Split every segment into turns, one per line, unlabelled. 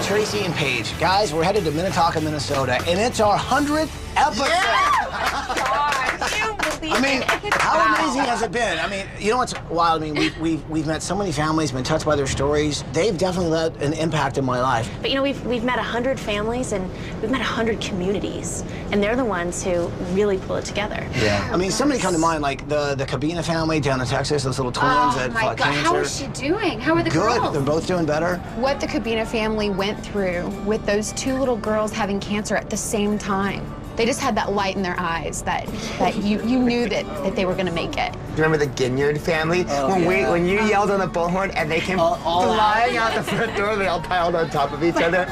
Tracy and Paige. Guys, we're headed to Minnetonka, Minnesota, and it's our 100th episode. I mean, how amazing has it been? I mean, you know what's wild? I mean, we've met so many families, been touched by their stories. They've definitely led an impact in my life.
But you know, we've met 100 families and we've met 100 communities, and they're the ones who really pull it together.
Yeah. I mean, somebody come to mind, like the Cabina family down in Texas, those little twins that fought cancer.
How is she doing? How are the girls?
Good. They're both doing better.
What the Cabina family went through with those two little girls having cancer at the same time. They just had that light in their eyes that you knew that they were going to make it.
Do you remember the Ginyard family? When you yelled on the bullhorn and they came flying out the front door, they all piled on top of each other.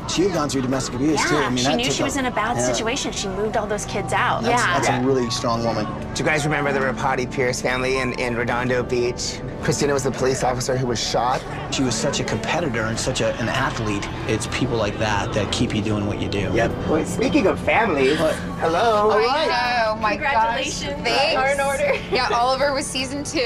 She had gone through domestic abuse, too. I mean,
she knew she was in a bad situation. She moved all those kids out.
That's a really strong woman.
Do you guys remember the Rapati Pierce family in Redondo Beach? Christina was the police officer who was shot.
She was such a competitor and such an athlete. It's people like that that keep you doing what you do.
Yep. Well, speaking of families, hello.
All right. Oh my
Congratulations.
gosh. Thanks.
Are in order.
Yeah, Oliver was season 2,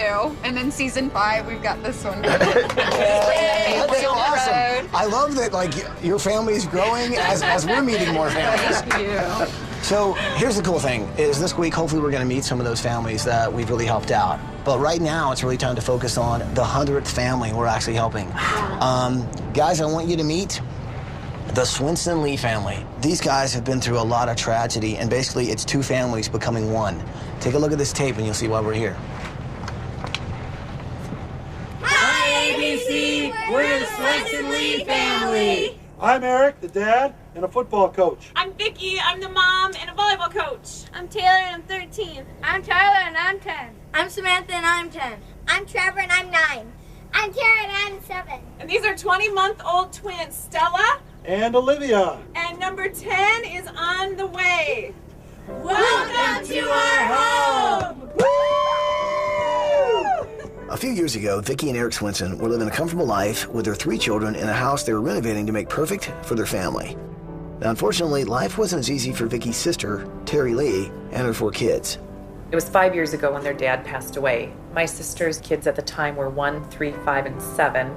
and then season 5, we've got this one.
That's so awesome. I love that, like, your family is growing as we're meeting more families.
Thank you.
So here's the cool thing, is this week, hopefully we're gonna meet some of those families that we've really helped out. But right now, it's really time to focus on the 100th family we're actually helping. Guys, I want you to meet the Swenson Lee family. These guys have been through a lot of tragedy, and basically it's two families becoming one. Take a look at this tape and you'll see why we're here.
Hi, ABC! We're the Swenson Lee family!
I'm Eric, the dad, and a football coach.
I'm Vicky, I'm the mom and a volleyball coach.
I'm Taylor and I'm 13.
I'm Tyler and I'm 10.
I'm Samantha and I'm 10.
I'm Trevor and I'm 9. I'm Tara and I'm 7.
And these are 20-month-old twins, Stella
and Olivia.
And number 10 is on the way.
Welcome to our home!
Woo! A few years ago, Vicky and Eric Swenson were living a comfortable life with their 3 children in a house they were renovating to make perfect for their family. Now, unfortunately, life wasn't as easy for Vicky's sister, Terry Lee, and her 4 kids.
It was 5 years ago when their dad passed away. My sister's kids at the time were 1, 3, 5, and 7.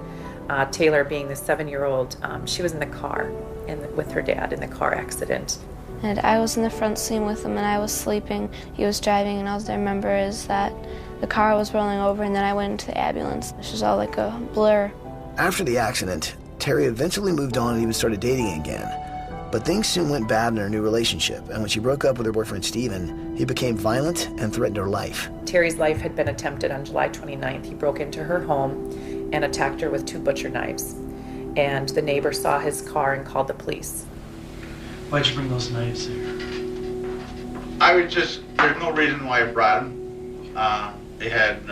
Taylor being the 7-year-old, she was in the car with her dad in the car accident.
And I was in the front seat with him and I was sleeping. He was driving and all I remember is that the car was rolling over and then I went into the ambulance. This was all like a blur.
After the accident, Terry eventually moved on and even started dating again. But things soon went bad in their new relationship, and when she broke up with her boyfriend Steven, he became violent and threatened her life.
Terry's life had been attempted on July 29th. He broke into her home and attacked her with 2 butcher knives. And the neighbor saw his car and called the police.
Why'd you bring those knives here?
there's no reason why I brought them. They had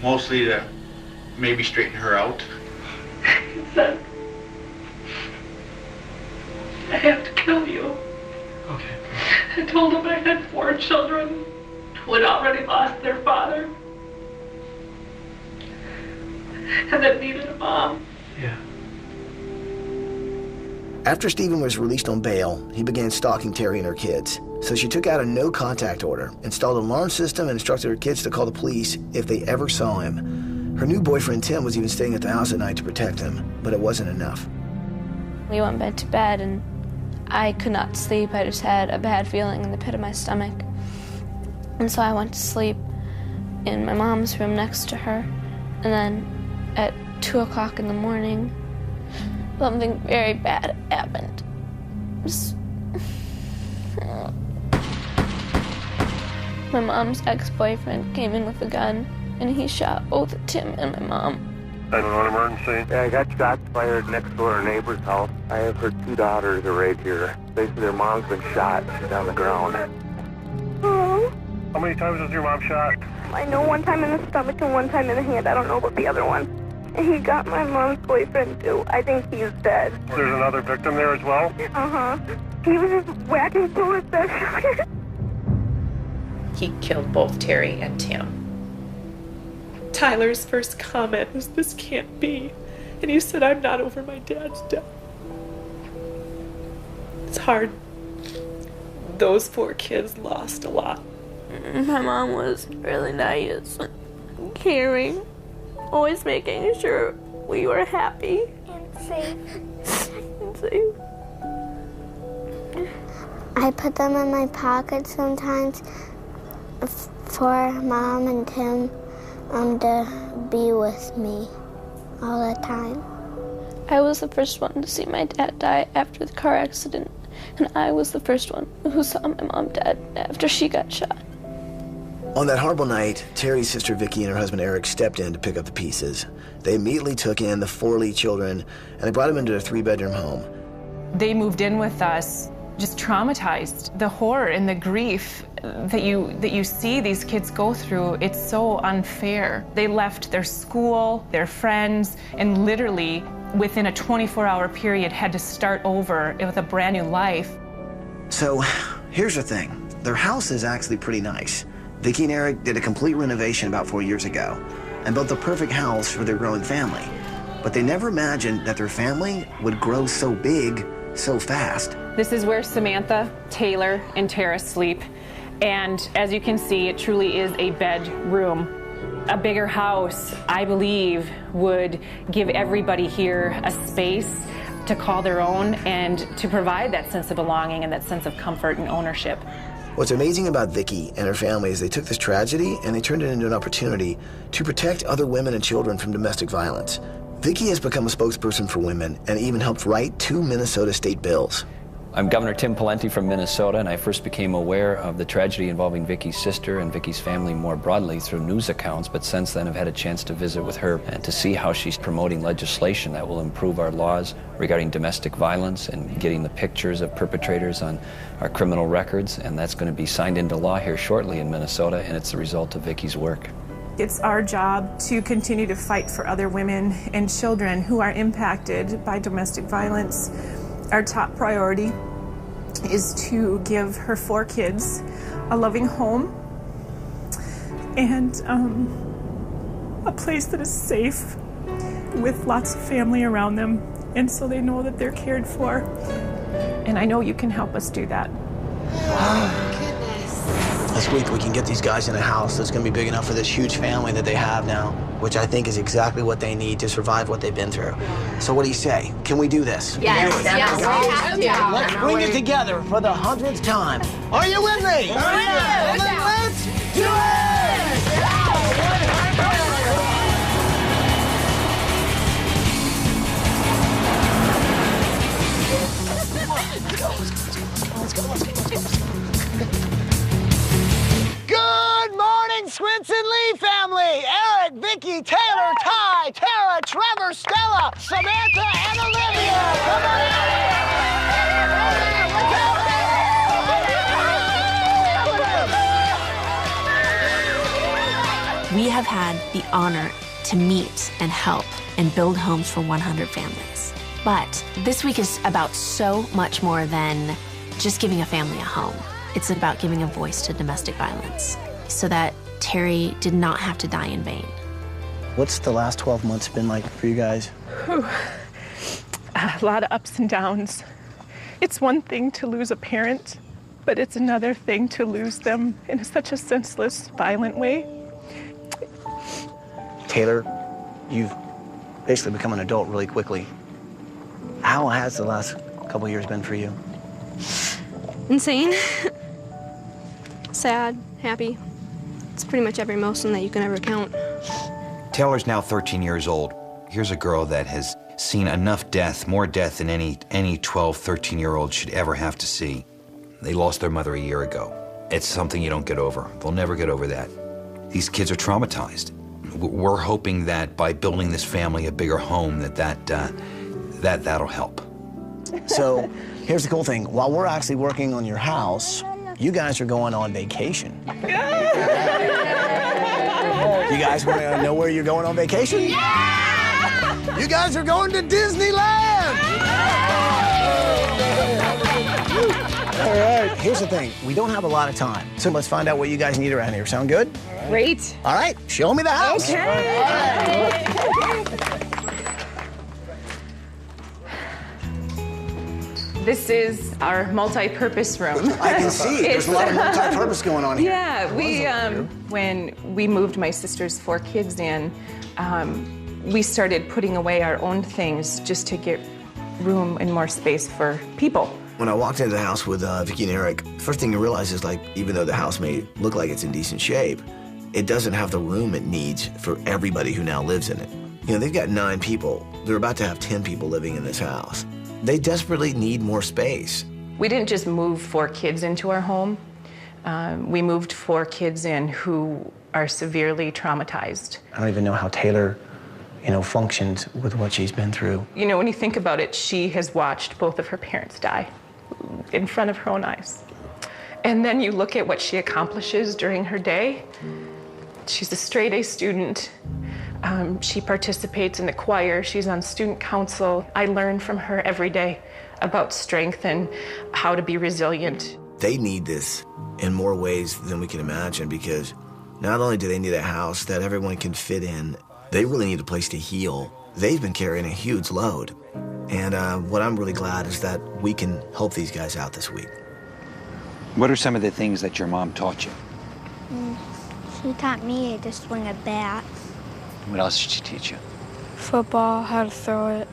mostly to maybe straighten her out.
He said, I have to kill you.
Okay.
I told him I had 4 children who had already lost their father and that needed a mom.
Yeah.
After Stephen was released on bail, he began stalking Terry and her kids. So she took out a no-contact order, installed an alarm system, and instructed her kids to call the police if they ever saw him. Her new boyfriend, Tim, was even staying at the house at night to protect him, but it wasn't enough.
We went to bed, and I could not sleep. I just had a bad feeling in the pit of my stomach. And so I went to sleep in my mom's room next to her. And then at 2 o'clock in the morning, something very bad happened. My mom's ex-boyfriend came in with a gun, and he shot both Tim and my mom.
911 emergency. Yeah, I got shots fired next door to our neighbor's house. I have her 2 daughters are right here. They say their mom's been shot. She's on the ground.
Oh.
How many times was your mom shot?
I know 1 time in the stomach and 1 time in the hand. I don't know about the other one. And he got my mom's boyfriend too. I think he's dead.
There's another victim there as well?
Uh-huh. He was just whacking bullets at her.
He killed both Terry and Tim.
Tyler's first comment was, "This can't be." And he said, "I'm not over my dad's death." It's hard. Those 4 kids lost a lot.
My mom was really nice, caring, always making sure we were happy.
And safe. I put them in my pocket sometimes for Mom and Tim to be with me all the time.
I was the first one to see my dad die after the car accident, and I was the first one who saw my mom dead after she got shot.
On that horrible night, Terry's sister Vicky and her husband Eric stepped in to pick up the pieces. They immediately took in the 4 Lee children, and they brought them into a 3-bedroom home.
They moved in with us, just traumatized. The horror and the grief that you see these kids go through, it's so unfair. They left their school, their friends, and literally within a 24-hour period had to start over with a brand new life.
So here's the thing. Their house is actually pretty nice. Vicky and Eric did a complete renovation about 4 years ago and built the perfect house for their growing family. But they never imagined that their family would grow so big so fast.
This is where Samantha, Taylor, and Tara sleep. And as you can see, it truly is a bedroom. A bigger house, I believe, would give everybody here a space to call their own and to provide that sense of belonging and that sense of comfort and ownership.
What's amazing about Vicky and her family is they took this tragedy and they turned it into an opportunity to protect other women and children from domestic violence. Vicky has become a spokesperson for women and even helped write 2 Minnesota state bills.
I'm Governor Tim Pawlenty from Minnesota, and I first became aware of the tragedy involving Vicky's sister and Vicky's family more broadly through news accounts, but since then I've had a chance to visit with her and to see how she's promoting legislation that will improve our laws regarding domestic violence and getting the pictures of perpetrators on our criminal records, and that's going to be signed into law here shortly in Minnesota, and it's the result of Vicky's work.
It's our job to continue to fight for other women and children who are impacted by domestic violence. Our top priority is to give her 4 kids a loving home and a place that is safe with lots of family around them, and so they know that they're cared for. And I know you can help us do that.
This week we can get these guys in a house that's going to be big enough for this huge family that they have now, which I think is exactly what they need to survive what they've been through. So what do you say? Can we do this?
Yes, we have to.
Let's bring it together for the 100th time. Are you with me? Well, then let's do it! Good morning, Swenson Lee family! Eric, Vicky, Taylor, Ty, Tara, Trevor, Stella, Samantha, and Olivia! Come on out!
We have had the honor to meet and help and build homes for 100 families. But this week is about so much more than just giving a family a home. It's about giving a voice to domestic violence so that Terry did not have to die in vain.
What's the last 12 months been like for you guys?
Whew. A lot of ups and downs. It's one thing to lose a parent, but it's another thing to lose them in such a senseless, violent way.
Taylor, you've basically become an adult really quickly. How has the last couple of years been for you?
Insane. Sad, happy. It's pretty much every emotion that you can ever count.
Taylor's now 13 years old. Here's a girl that has seen enough death, more death than any 12, 13-year-old should ever have to see. They lost their mother a year ago. It's something you don't get over. They'll never get over that. These kids are traumatized. We're hoping that by building this family a bigger home, that'll help.
So here's the cool thing. While we're actually working on your house, you guys are going on vacation. You guys want to know where you're going on vacation? Yeah! You guys are going to Disneyland! All right, here's the thing. We don't have a lot of time, so let's find out what you guys need around here. Sound good?
Great.
All right, show me the house.
Okay. This is our multi-purpose room.
I can see. There's a lot of multi-purpose going on here.
Yeah, when we moved my sister's 4 kids in, we started putting away our own things just to get room and more space for people.
When I walked into the house with Vicki and Eric, first thing you realize is, like, even though the house may look like it's in decent shape, it doesn't have the room it needs for everybody who now lives in it. You know, they've got 9 people. They're about to have 10 people living in this house. They desperately need more space.
We didn't just move 4 kids into our home. We moved 4 kids in who are severely traumatized.
I don't even know how Taylor, functions with what she's been through.
You know, when you think about it, she has watched both of her parents die in front of her own eyes. And then you look at what she accomplishes during her day. She's a straight-A student. She participates in the choir. She's on student council. I learn from her every day about strength and how to be resilient.
They need this in more ways than we can imagine, because not only do they need a house that everyone can fit in, they really need a place to heal. They've been carrying a huge load. And what I'm really glad is that we can help these guys out this week.
What are some of the things that your mom taught you?
She taught me to swing a bat.
What else did she teach you?
Football, how to throw it.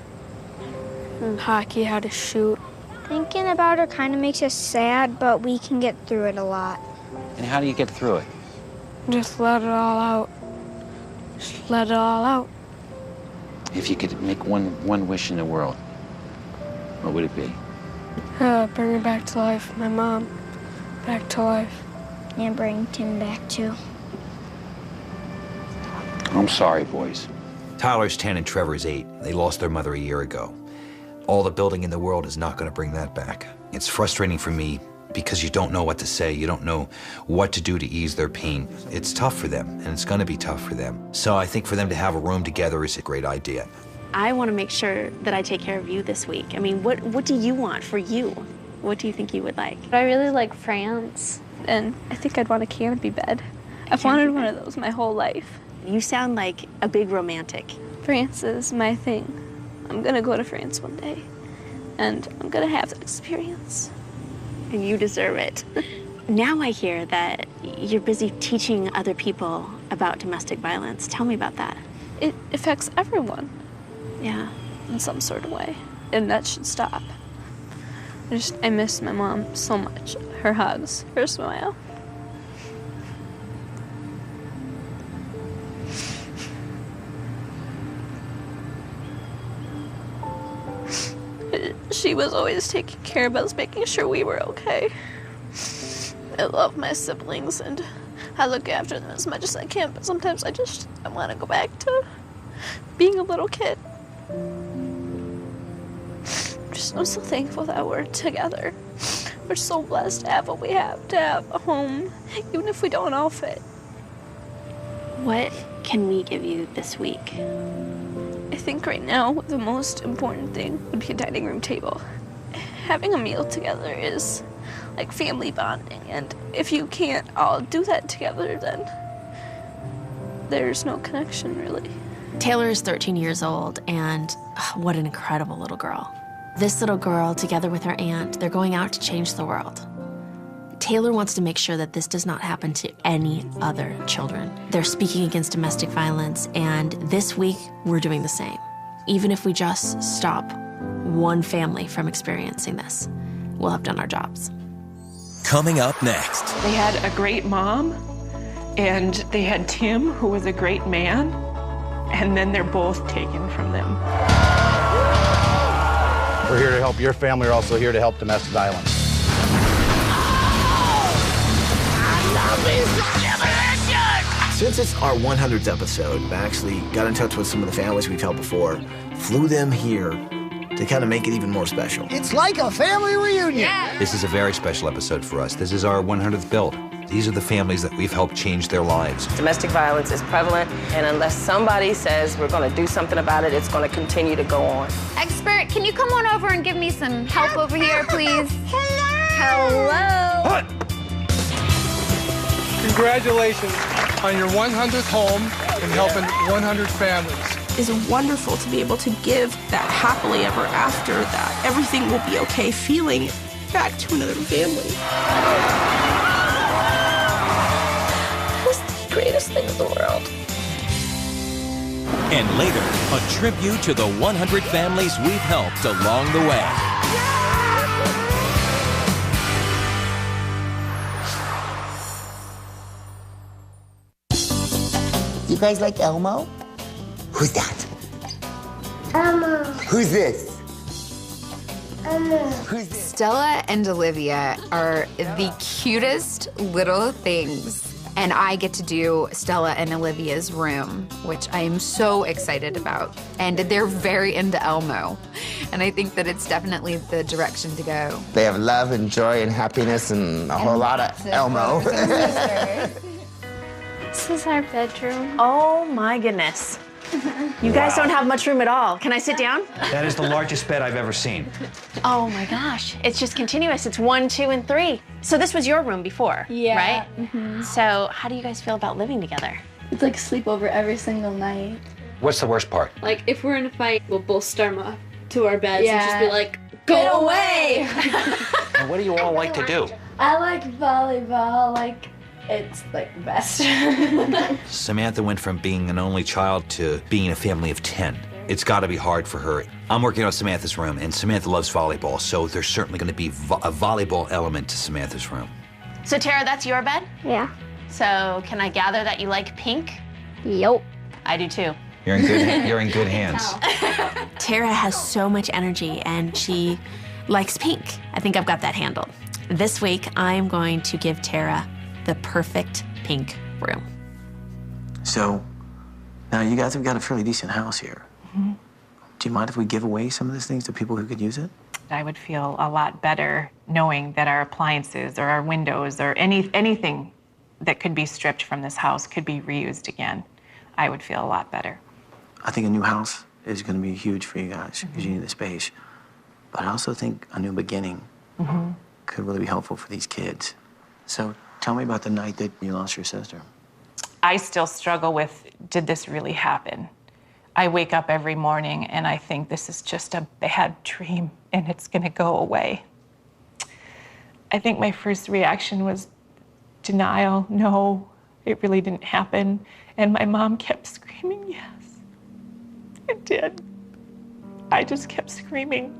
Hockey, how to shoot.
Thinking about her kind of makes us sad, but we can get through it a lot.
And how do you get through it?
Just let it all out. Just let it all out.
If you could make one wish in the world, what would it be?
Bring her back to life. My mom, back to life.
And bring Tim back, too.
I'm sorry, boys. Tyler's 10 and Trevor's 8. They lost their mother a year ago. All the building in the world is not going to bring that back. It's frustrating for me because you don't know what to say. You don't know what to do to ease their pain. It's tough for them, and it's going to be tough for them. So I think for them to have a room together is a great idea.
I want to make sure that I take care of you this week. I mean, what do you want for you? What do you think you would like?
I really like France, and I think I'd want a canopy bed. I've wanted one of those my whole life.
You sound like a big romantic.
France is my thing. I'm gonna go to France one day, and I'm gonna have that experience.
And you deserve it. Now I hear that you're busy teaching other people about domestic violence. Tell me about that.
It affects everyone.
Yeah.
In some sort of way, and that should stop. I miss my mom so much. Her hugs, her smile. She was always taking care of us, making sure we were okay. I love my siblings and I look after them as much as I can, but sometimes I want to go back to being a little kid. I'm so thankful that we're together. We're so blessed to have what we have, to have a home, even if we don't all fit.
What can we give you this week?
I think right now the most important thing would be a dining room table. Having a meal together is like family bonding, and if you can't all do that together, then there's no connection really.
Taylor is 13 years old, and what an incredible little girl. This little girl, together with her aunt, they're going out to change the world. Taylor wants to make sure that this does not happen to any other children. They're speaking against domestic violence, and this week, we're doing the same. Even if we just stop one family from experiencing this, we'll have done our jobs.
Coming up next.
They had a great mom, and they had Tim, who was a great man, and then they're both taken from them.
We're here to help your family. We're also here to help domestic violence.
Since it's our 100th episode, I actually got in touch with some of the families we've helped before, flew them here to kind of make it even more special.
It's like a family reunion.
Yeah. This is a very special episode for us. This is our 100th build. These are the families that we've helped change their lives.
Domestic violence is prevalent, and unless somebody says we're going to do something about it, it's going to continue to go on.
Expert, can you come on over and give me some help over here, please?
Hello.
Congratulations on your 100th home and helping 100 families.
It's wonderful to be able to give that happily ever after, that everything will be okay feeling back to another family.
It was the greatest thing in the world.
And later, a tribute to the 100 families we've helped along the way.
You guys like Elmo? Who's that?
Elmo.
Who's this?
Elmo.
Who's this?
Stella and Olivia are the cutest little things. And I get to do Stella and Olivia's room, which I am so excited about. And they're very into Elmo. And I think that it's definitely the direction to go.
They have love and joy and happiness and a whole lot of Elmo.
This is our bedroom.
Oh my goodness. You guys don't have much room at all. Can I sit down?
That is the largest bed I've ever seen.
Oh my gosh. It's just continuous. It's 1, 2, and 3. So this was your room before, right?
Mm-hmm.
So how do you guys feel about living together?
It's like sleepover every single night.
What's the worst part?
Like, if we're in a fight, we'll both storm off to our beds and just be like, go
Get
away!
And what do you all like to do?
I like volleyball, like, it's like the best.
Samantha went from being an only child to being a family of 10. It's got to be hard for her. I'm working on Samantha's room, and Samantha loves volleyball, so there's certainly going to be a volleyball element to Samantha's room.
So Tara, that's your bed?
Yeah.
So can I gather that you like pink?
Yup.
I do too.
You're in good hands.
Tara has so much energy and she likes pink. I think I've got that handled. This week, I'm going to give Tara the perfect pink room.
So, now you guys have got a fairly decent house here.
Mm-hmm.
Do you mind if we give away some of these things to people who could use it?
I would feel a lot better knowing that our appliances or our windows or anything that could be stripped from this house could be reused again. I would feel a lot better.
I think a new house is going to be huge for you guys because you need the space. But I also think a new beginning could really be helpful for these kids. So tell me about the night that you lost your sister.
I still struggle with, did this really happen? I wake up every morning and I think this is just a bad dream and it's gonna go away. I think my first reaction was denial. No, it really didn't happen. And my mom kept screaming, yes, it did. I just kept screaming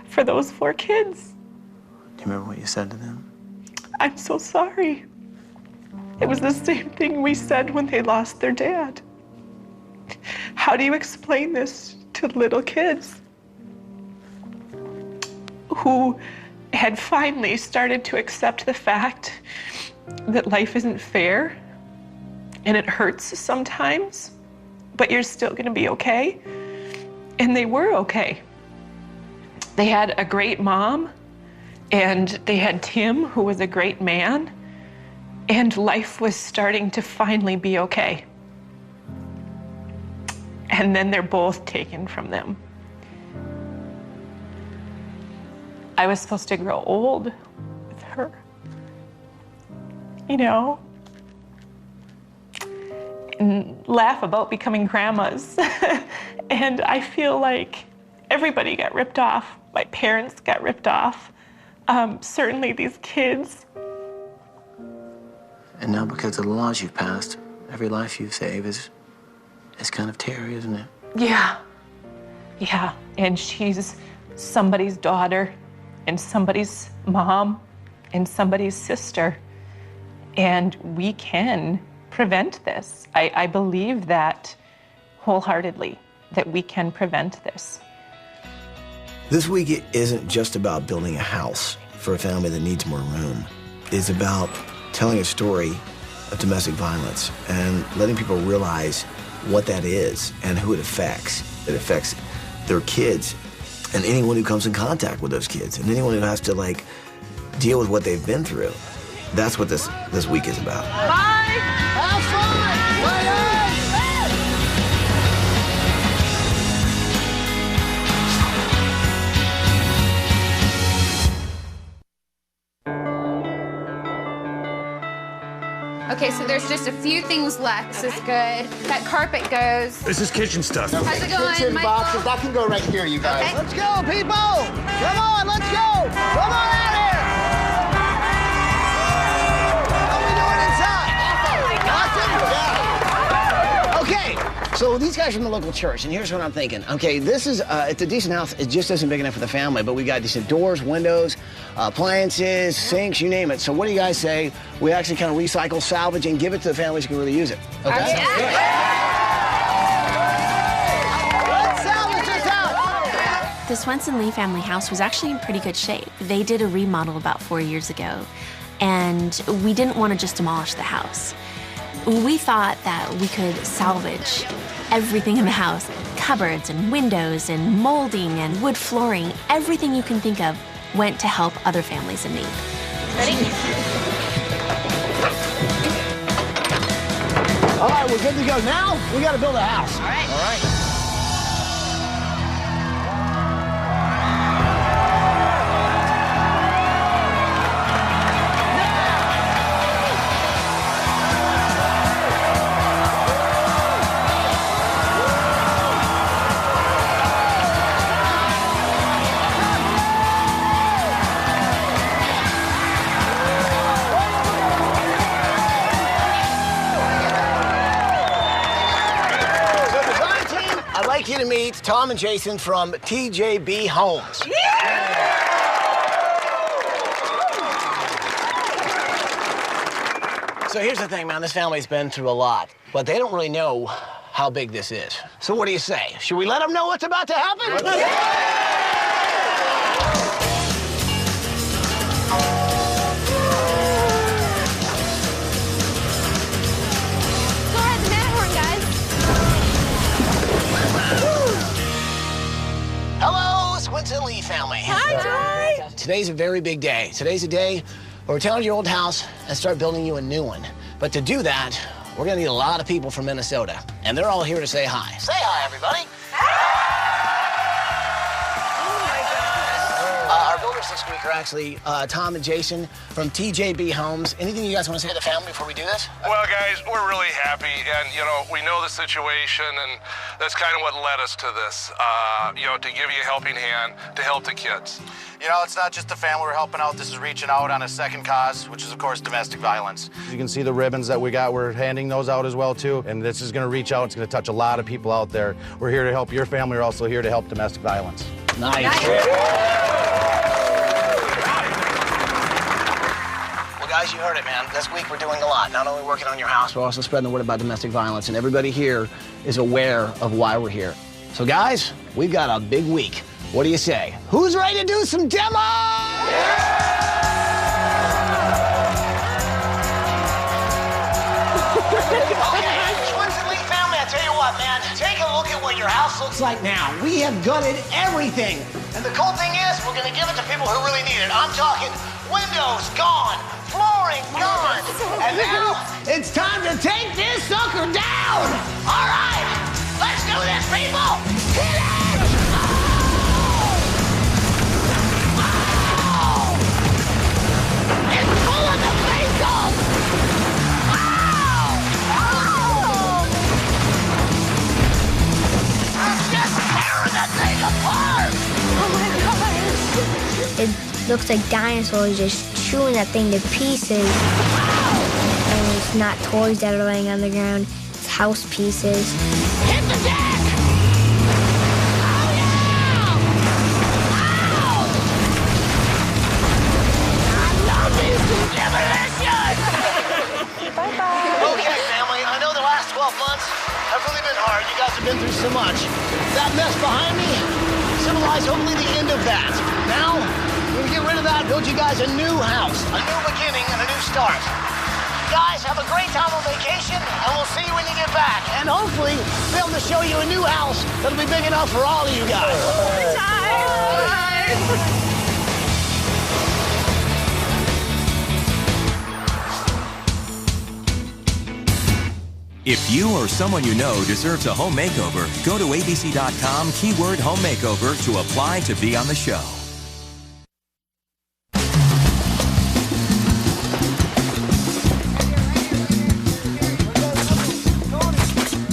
for those 4 kids.
Do you remember what you said to them?
I'm so sorry. It was the same thing we said when they lost their dad. How do you explain this to little kids who had finally started to accept the fact that life isn't fair and it hurts sometimes, but you're still gonna be okay? And they were okay. They had a great mom, and they had Tim, who was a great man, and life was starting to finally be okay. And then they're both taken from them. I was supposed to grow old with her, you know, and laugh about becoming grandmas. And I feel like everybody got ripped off. My parents got ripped off. Certainly these kids.
And now because of the laws you've passed, every life you save is kind of Terry, isn't it?
Yeah. Yeah. And she's somebody's daughter and somebody's mom and somebody's sister. And we can prevent this. I believe that wholeheartedly, that we can prevent this.
This week isn't just about building a house for a family that needs more room. It's about telling a story of domestic violence and letting people realize what that is and who it affects. It affects their kids and anyone who comes in contact with those kids and anyone who has to, like, deal with what they've been through. That's what this week is about.
Bye! Have fun! Bye!
Okay, so there's just a few things left. This is good. That carpet goes.
This is kitchen stuff.
How's it going,
Kitchen
Michael?
boxes, that can go right here, you guys.
Okay.
Let's go, people! Come on, let's go! Come on out here! How are we doing inside? Awesome? Yeah. Okay,
So these guys are from the local church, and here's what I'm thinking. Okay, this is, it's a decent house. It just isn't big enough for the family, but we got decent doors, windows, appliances, sinks, you name it. So what do you guys say? We actually kind of recycle, salvage, and give it to the families who can really use it. Okay?
Let's salvage this house.
The Swenson Lee family house was actually in pretty good shape. They did a remodel about 4 years ago, and we didn't want to just demolish the house. We thought that we could salvage everything in the house. Cupboards and windows and molding and wood flooring, everything you can think of went to help other families in need. Ready?
All right, we're good to go. Now, we got to build a house.
All right.
All right. I'd like you to meet Tom and Jason from TJB Homes. So here's the thing, man. This family's been through a lot, but they don't really know how big this is. So what do you say? Should we let them know what's about to happen? Hello, Swenson Lee family.
Hi.
Today's a very big day. Today's a day where we're tearing your old house and start building you a new one. But to do that, we're gonna need a lot of people from Minnesota. And they're all here to say hi. Say hi, everybody. Our builders this week are actually Tom and Jason from TJB Homes. Anything you guys want to say to the family before we do this?
Well, guys, we're really happy, and, you know, we know the situation, and that's kind of what led us to this, you know, to give you a helping hand to help the kids.
You know, it's not just the family we're helping out. This is reaching out on a second cause, which is, of course, domestic violence.
You can see the ribbons that we got. We're handing those out as well, too. And this is going to reach out. It's going to touch a lot of people out there. We're here to help your family. We're also here to help domestic violence.
Nice. Well, guys, you heard it, man. This week we're doing a lot. Not only working on your house, we're also spreading the word about domestic violence. And everybody here is aware of why we're here. So, guys, we've got a big week. What do you say? Who's ready to do some demo? Okay, Swenson Lee family, I tell you what, man, take a look at what your house looks like now. We have gutted everything. And the cool thing is, we're gonna give it to people who really need it. I'm talking windows gone, flooring gone. And now, it's time to take this sucker down. All right, let's do this, people. Hit it! It's full of the face-off! Just tearing that thing apart!
Oh my God! It looks like dinosaurs just chewing that thing to pieces. And it's not toys that are laying on the ground, it's house pieces.
Hit the deck!
Okay, family, I know the last 12 months have really been hard. You guys have been through so much. That mess behind me symbolized hopefully the end of that. Now, we're gonna get rid of that, build you guys a new house, a new beginning, and a new start. Guys, have a great time on vacation, and we'll see you when you get back. And hopefully, be able to show you a new house that'll be big enough for all of you guys. Bye.
If you or someone you know deserves a home makeover, go to abc.com, keyword home makeover to apply to be on the show.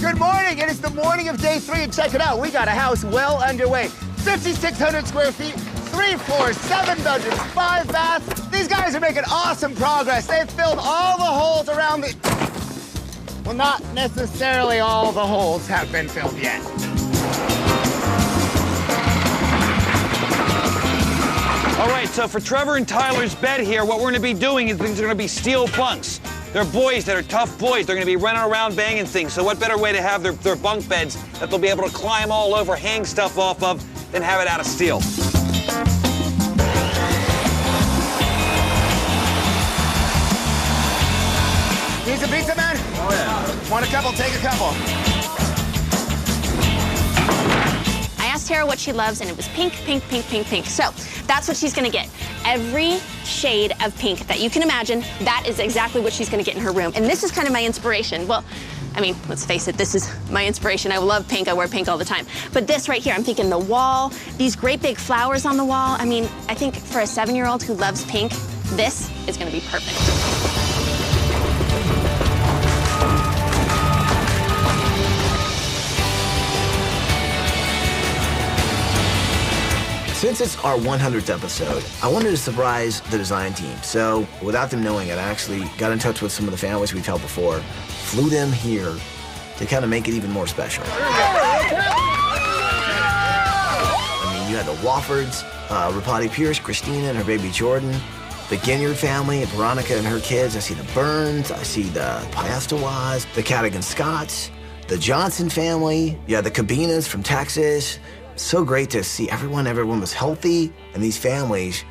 Good morning. It is the morning of day 3, and check it out. We got a house well underway. 5,600 square feet, 3 floors, 7 bedrooms, 5 baths. These guys are making awesome progress. They've filled all the holes around the... Well, not necessarily all the holes have been filled yet.
All right, so for Trevor and Tyler's bed here, what we're gonna be doing is things are gonna be steel bunks. They're boys that are tough boys. They're gonna be running around banging things. So what better way to have their bunk beds that they'll be able to climb all over, hang stuff off of, than have it out of steel.
Need some pizza, man? Oh, yeah. Want a couple? Take a couple.
I asked Tara what she loves, and it was pink, pink, pink, pink, pink. So that's what she's gonna get. Every shade of pink that you can imagine, that is exactly what she's gonna get in her room. And this is kind of my inspiration. Well, I mean, let's face it, this is my inspiration. I love pink, I wear pink all the time. But this right here, I'm thinking the wall, these great big flowers on the wall. I mean, I think for a 7-year-old who loves pink, this is gonna be perfect.
Since it's our 100th episode, I wanted to surprise the design team. So without them knowing it, I actually got in touch with some of the families we've helped before, flew them here to kind of make it even more special. I mean, you had the Woffords, Rapati Pierce, Christina and her baby Jordan, the Ginyard family, Veronica and her kids. I see the Burns, I see the Piestawas, the Cadigan Scotts, the Johnson family, yeah, the Cabinas from Texas. So great to see everyone was healthy, and these families,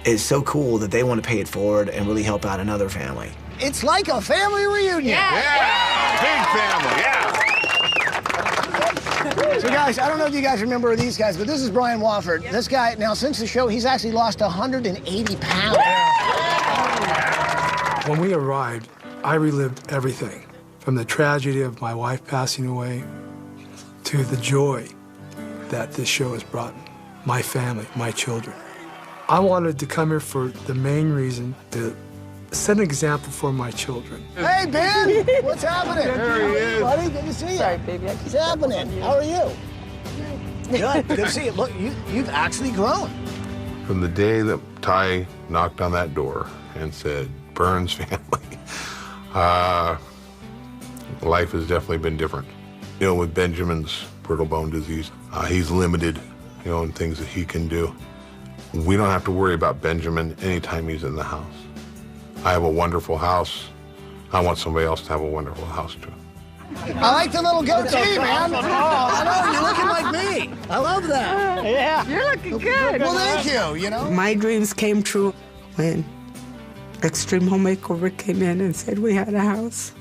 it's so cool that they want to pay it forward and really help out another family.
It's like a family reunion.
Yeah. Big family, yeah.
So guys, I don't know if you guys remember these guys, but this is Brian Wofford. This guy, now since the show, he's actually lost 180 pounds.
When we arrived, I relived everything, from the tragedy of my wife passing away to the joy that this show has brought my family, my children. I wanted to come here for the main reason to set an example for my children.
Hey, Ben! What's happening?
There he is.
Buddy, good to see you. Sorry, baby. What's happening? How are you? Good. Good to see you. Look, you've actually grown.
From the day that Ty knocked on that door and said, Burns family, life has definitely been different. You know, with Benjamin's brittle bone disease, he's limited, you know, in things that he can do. We don't have to worry about Benjamin anytime he's in the house. I have a wonderful house. I want somebody else to have a wonderful house, too.
I like the little goatee, man. I know, you're looking like me. I love that. Yeah.
You're looking good.
Well, thank you, you know.
My dreams came true when Extreme Home Makeover came in and said we had a house.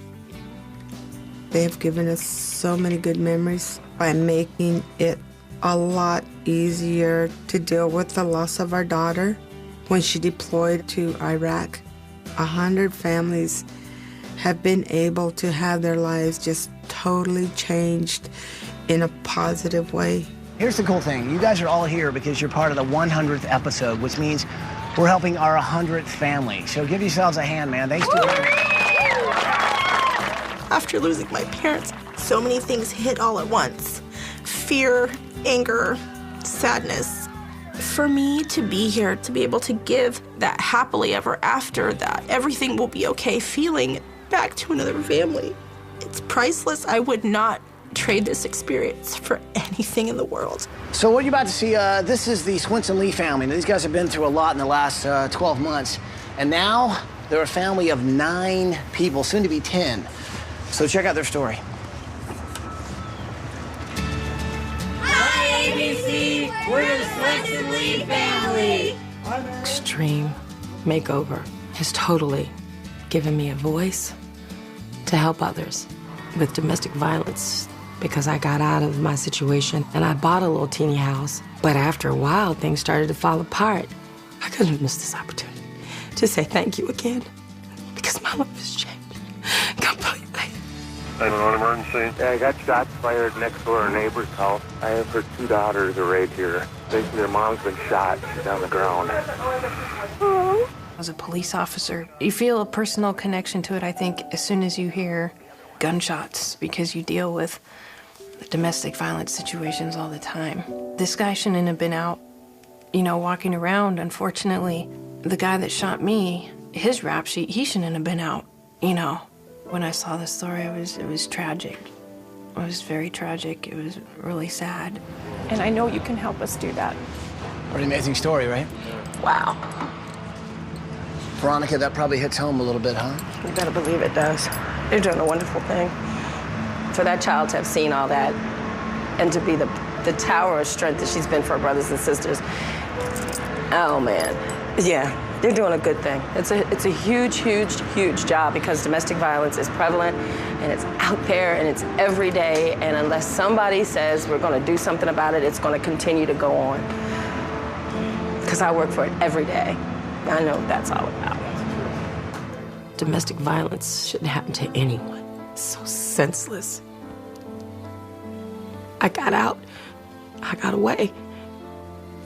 They have given us so many good memories by making it a lot easier to deal with the loss of our daughter when she deployed to Iraq. 100 families have been able to have their lives just totally changed in a positive way.
Here's the cool thing. You guys are all here because you're part of the 100th episode, which means we're helping our 100th family. So give yourselves a hand, man. Thanks to
After losing my parents, so many things hit all at once. Fear, anger, sadness. For me to be here, to be able to give that happily ever after, that everything will be okay feeling back to another family, it's priceless. I would not trade this experience for anything in the world.
So what you're about to see, this is the Swenson Lee family. Now, these guys have been through a lot in the last 12 months, and now they're a family of 9 people, soon to be 10. So check out their story.
Hi, ABC. We're the Swenson Lee family.
Extreme Makeover has totally given me a voice to help others with domestic violence, because I got out of my situation and I bought a little teeny house. But after a while, things started to fall apart. I couldn't miss this opportunity to say thank you again, because my life has changed completely.
911 emergency. Yeah, I got shots fired next door to a neighbor's house. I have her 2 daughters are right here. Basically, their mom's been shot. She's on the ground.
As a police officer, you feel a personal connection to it, I think, as soon as you hear gunshots, because you deal with domestic violence situations all the time. This guy shouldn't have been out, you know, walking around. Unfortunately, the guy that shot me, his rap sheet, he shouldn't have been out, you know, When I saw the story, it was tragic. It was very tragic. It was really sad.
And I know you can help us do that.
Pretty amazing story, right?
Wow.
Veronica, that probably hits home a little bit, huh?
You better believe it does. You're doing a wonderful thing. For that child to have seen all that and to be the tower of strength that she's been for her brothers and sisters. Oh, man. Yeah, you're doing a good thing. It's a huge, huge, huge job because domestic violence is prevalent and it's out there and it's every day. And unless somebody says we're going to do something about it, it's going to continue to go on. Because I work for it every day. I know what that's all about.
Domestic violence shouldn't happen to anyone. It's so senseless. I got out. I got away.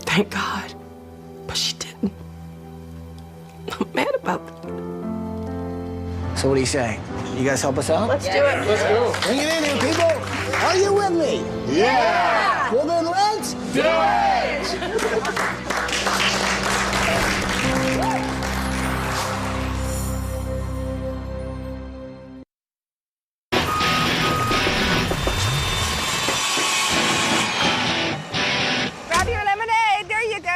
Thank God. But she didn't. I'm mad about that.
So what do you say? You guys help us out?
Let's do it.
Let's go. Bring it in here, people. Are you with me?
Yeah.
Well, then let's
do it.
Grab your lemonade. There you go.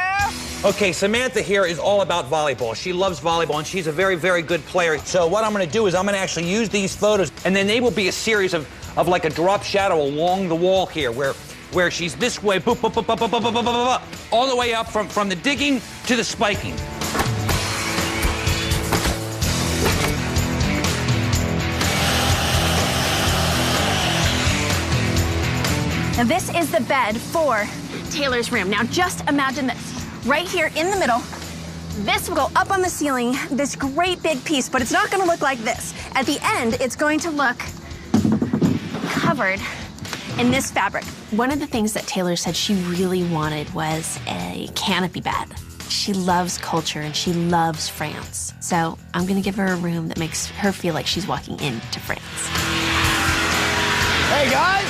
Okay, Samantha here is all about volleyball. She loves volleyball, and she's a very, very good player. So what I'm going to do is I'm going to actually use these photos, and then they will be a series of like a drop shadow along the wall here, where she's this way, boop, boop, boop, boop, boop, boop, boop, boop, boop, all the way up from the digging to the spiking.
Now this is the bed for Taylor's room. Now just imagine this. Right here in the middle, this will go up on the ceiling, this great big piece, but it's not gonna look like this. At the end, it's going to look covered in this fabric. One of the things that Taylor said she really wanted was a canopy bed. She loves culture and she loves France. So I'm gonna give her a room that makes her feel like she's walking into France.
Hey, guys.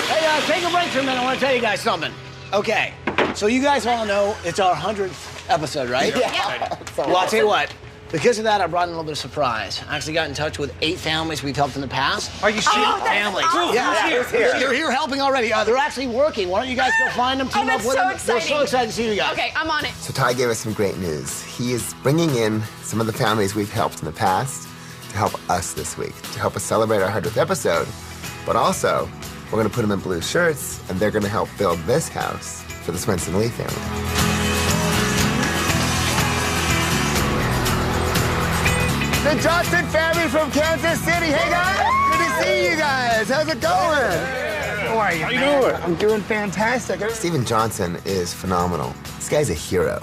Hey, take a break for a minute. I want to tell you guys something. Okay, so you guys all know it's our 100th episode, right?
Yeah.
Well, I'll tell you what. Because of that, I brought in a little bit of surprise. I actually got in touch with 8 families we've helped in the past.
Are you serious?
Families.
Awesome.
Yeah,
Who's here?
They're here helping already. They're actually working. Why don't you guys go find them, team up with them? They're so excited to see you guys.
Okay, I'm on it.
So Ty gave us some great news. He is bringing in some of the families we've helped in the past to help us this week, to help us celebrate our 100th episode. But also, we're going to put them in blue shirts, and they're going to help build this house for the Swenson Lee family. The Johnson family from Kansas City. Hey, guys. Good to see you guys. How's it going? How are you, doing? I'm doing fantastic. Stephen Johnson is phenomenal. This guy's a hero.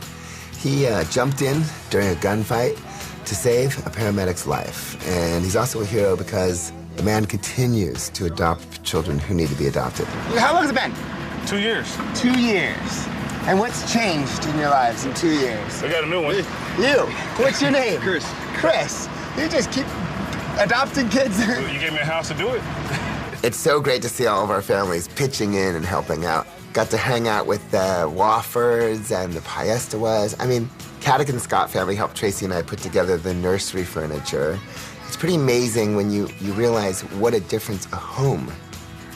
He jumped in during a gunfight to save a paramedic's life. And he's also a hero because the man continues to adopt children who need to be adopted. How long has it been?
2 years.
2 years. And what's changed in your lives in 2 years?
I got a new one.
You. What's your name?
Chris.
Chris. You just keep adopting kids.
Well, you gave me a house to do it.
It's so great to see all of our families pitching in and helping out. Got to hang out with the Woffords and the Piestawas. I mean, Caddick and Scott family helped Tracy and I put together the nursery furniture. It's pretty amazing when you realize what a difference a home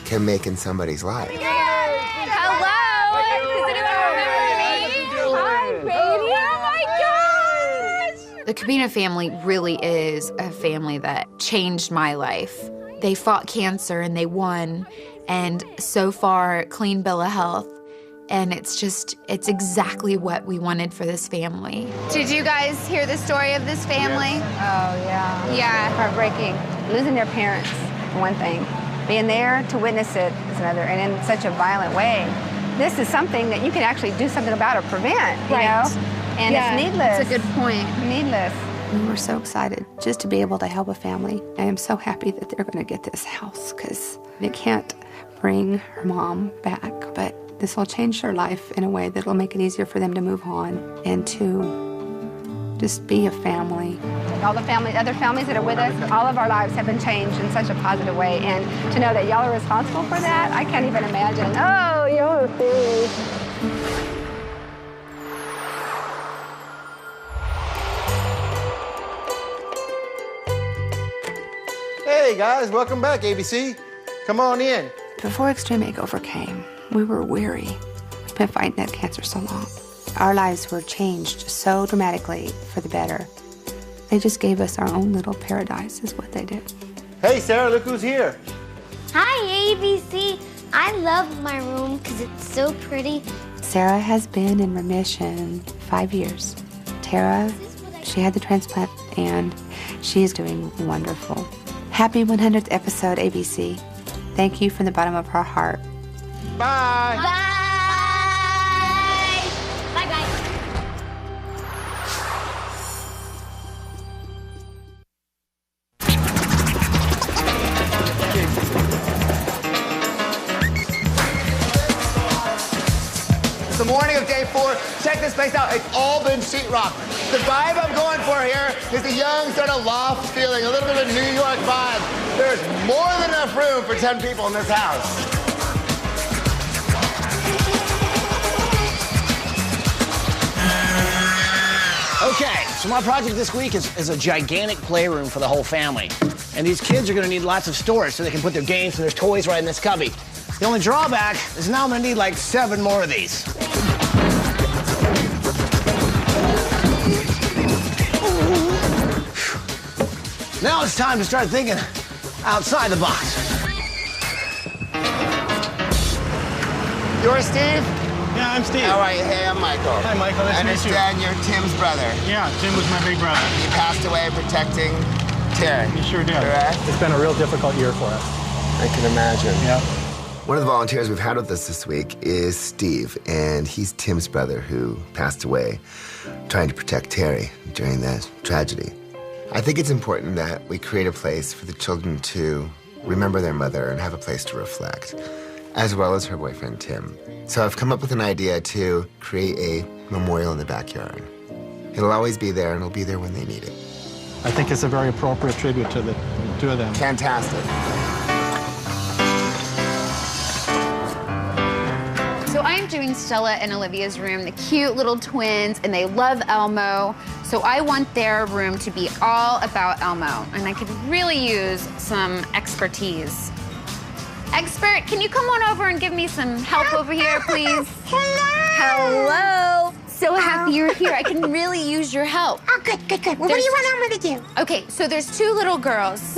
can make in somebody's life.
Hello. Does anyone remember me? Hi, baby. Oh my gosh.
The Cabina family really is a family that changed my life. They fought cancer and they won, and so far, clean bill of health. And it's exactly what we wanted for this family.
Did you guys hear the story of this family?
Yes. Oh, yeah.
Yeah.
Heartbreaking. Losing their parents, one thing. Being there to witness it is another, and in such a violent way. This is something that you can actually do something about or prevent, you know? And it's needless.
That's a good point.
Needless.
We were so excited just to be able to help a family. I am so happy that they're going to get this house because they can't bring her mom back, but this will change their life in a way that will make it easier for them to move on and to just be a family.
All the other families that are with us, all of our lives have been changed in such a positive way. And to know that y'all are responsible for that, I can't even imagine. Oh, you're silly.
Hey guys, welcome back, ABC. Come on in.
Before Extreme Makeover came, we were weary. We've been fighting that cancer so long. Our lives were changed so dramatically for the better. They just gave us our own little paradise, is what they did.
Hey Sarah, look who's here.
Hi, ABC. I love my room because it's so pretty.
Sarah has been in remission 5 years. Tara, she had the transplant, and she is doing wonderful. Happy 100th episode, ABC. Thank you from the bottom of our heart.
Bye.
Bye. Bye-bye.
It's the morning of day 4. Check this place out. It's all been sheetrock. The vibe I'm going for here is a young sort of loft feeling, a little bit of a New York vibe. There's more than enough room for 10 people in this house.
Okay, so my project this week is a gigantic playroom for the whole family. And these kids are gonna need lots of storage so they can put their games and their toys right in this cubby. The only drawback is now I'm gonna need like 7 more of these. Now it's time to start thinking outside the box.
You're Steve?
Yeah, I'm Steve.
How are you? Hey, I'm Michael.
Hi, Michael. Nice
I
to meet you.
understand you're Tim's brother.
Yeah, Tim was my big brother.
He passed away protecting Terry.
He sure did.
Correct?
It's been a real difficult year for us.
I can imagine.
Yeah.
One of the volunteers we've had with us this week is Steve, and he's Tim's brother who passed away trying to protect Terry during that tragedy. I think it's important that we create a place for the children to remember their mother and have a place to reflect, as well as her boyfriend, Tim. So I've come up with an idea to create a memorial in the backyard. It'll always be there, and it'll be there when they need it.
I think it's a very appropriate tribute to the two of them.
Fantastic.
So I'm doing Stella and Olivia's room, the cute little twins, and they love Elmo. So I want their room to be all about Elmo, and I could really use some expertise. Expert, can you come on over and give me some help over here, please? Hello. So happy you're here. I can really use your help.
Oh, good. Well, what do you want Elmo to do?
Okay, so there's 2 little girls.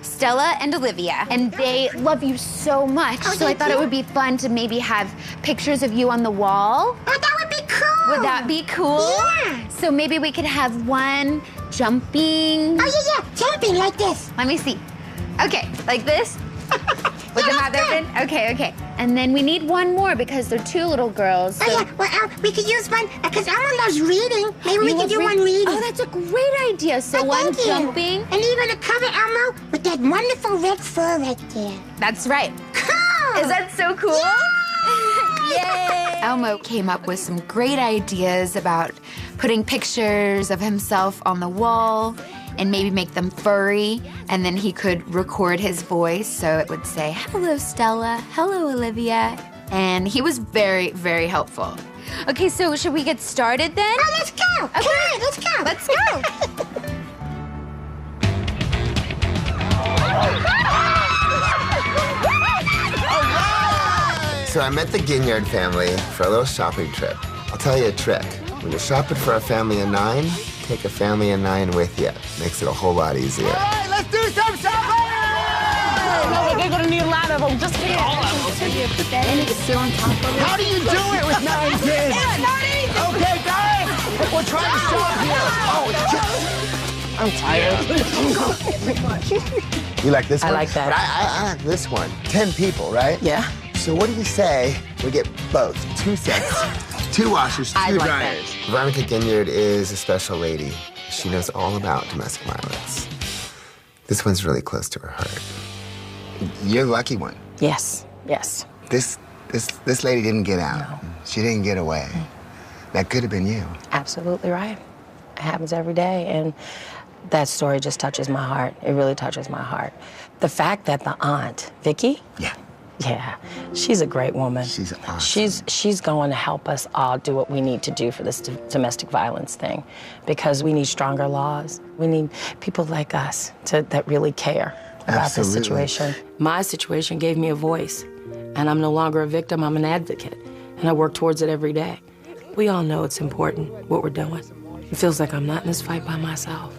Stella and Olivia, and they love you so much.
Oh,
so I thought it would be fun to maybe have pictures of you on the wall.
Oh, that would be cool.
Would that be cool?
Yeah.
So maybe we could have one jumping.
Oh, yeah, jumping like this.
Let me see. Okay, like this? With the mouth open? Okay. And then we need one more because they're 2 little girls.
Oh, yeah, well, we could use one because Elmo loves reading. Maybe we could do one reading.
Oh, that's a great idea. So one jumping.
And you're going to cover Elmo with that wonderful red fur right there.
That's right.
Cool.
Is that so cool? Yay! Elmo came up with some great ideas about putting pictures of himself on the wall and maybe make them furry, and then he could record his voice so it would say, "Hello, Stella. Hello, Olivia." And he was very, very helpful. Okay, so should we get started then?
Oh, let's go.
Okay.
Come on, let's go.
Let's go.
So I met the Ginyard family for a little shopping trip. I'll tell you a trick. When you're shopping for a family of 9, take a family of 9 with you. Makes it a whole lot easier. All right, let's do some shopping!
No, they're gonna need a lot of them. Just get all of them.
How do you do it with 9 kids?
It's not easy.
Okay, guys, we're trying to shop here. Oh, I'm tired.
You like this one?
I like that.
But I like this one. 10 people, right?
Yeah.
So what do you say we get both? 2 sets, 2 washers, 2
I like
dryers. Veronica Ginyard is a special lady. She knows all about domestic violence. This one's really close to her heart. You're the lucky one.
Yes.
This lady didn't get out. No. She didn't get away. That could have been you.
Absolutely right. It happens every day, and that story just touches my heart. It really touches my heart. The fact that the aunt, Vicky? Yeah, she's a great woman.
She's awesome.
She's going to help us all do what we need to do for this domestic violence thing, because we need stronger laws. We need people like us that really care
about this situation. My situation gave me a voice, and I'm no longer a victim, I'm an advocate, and I work towards it every day. We all know it's important, what we're doing. It feels like I'm not in this fight by myself.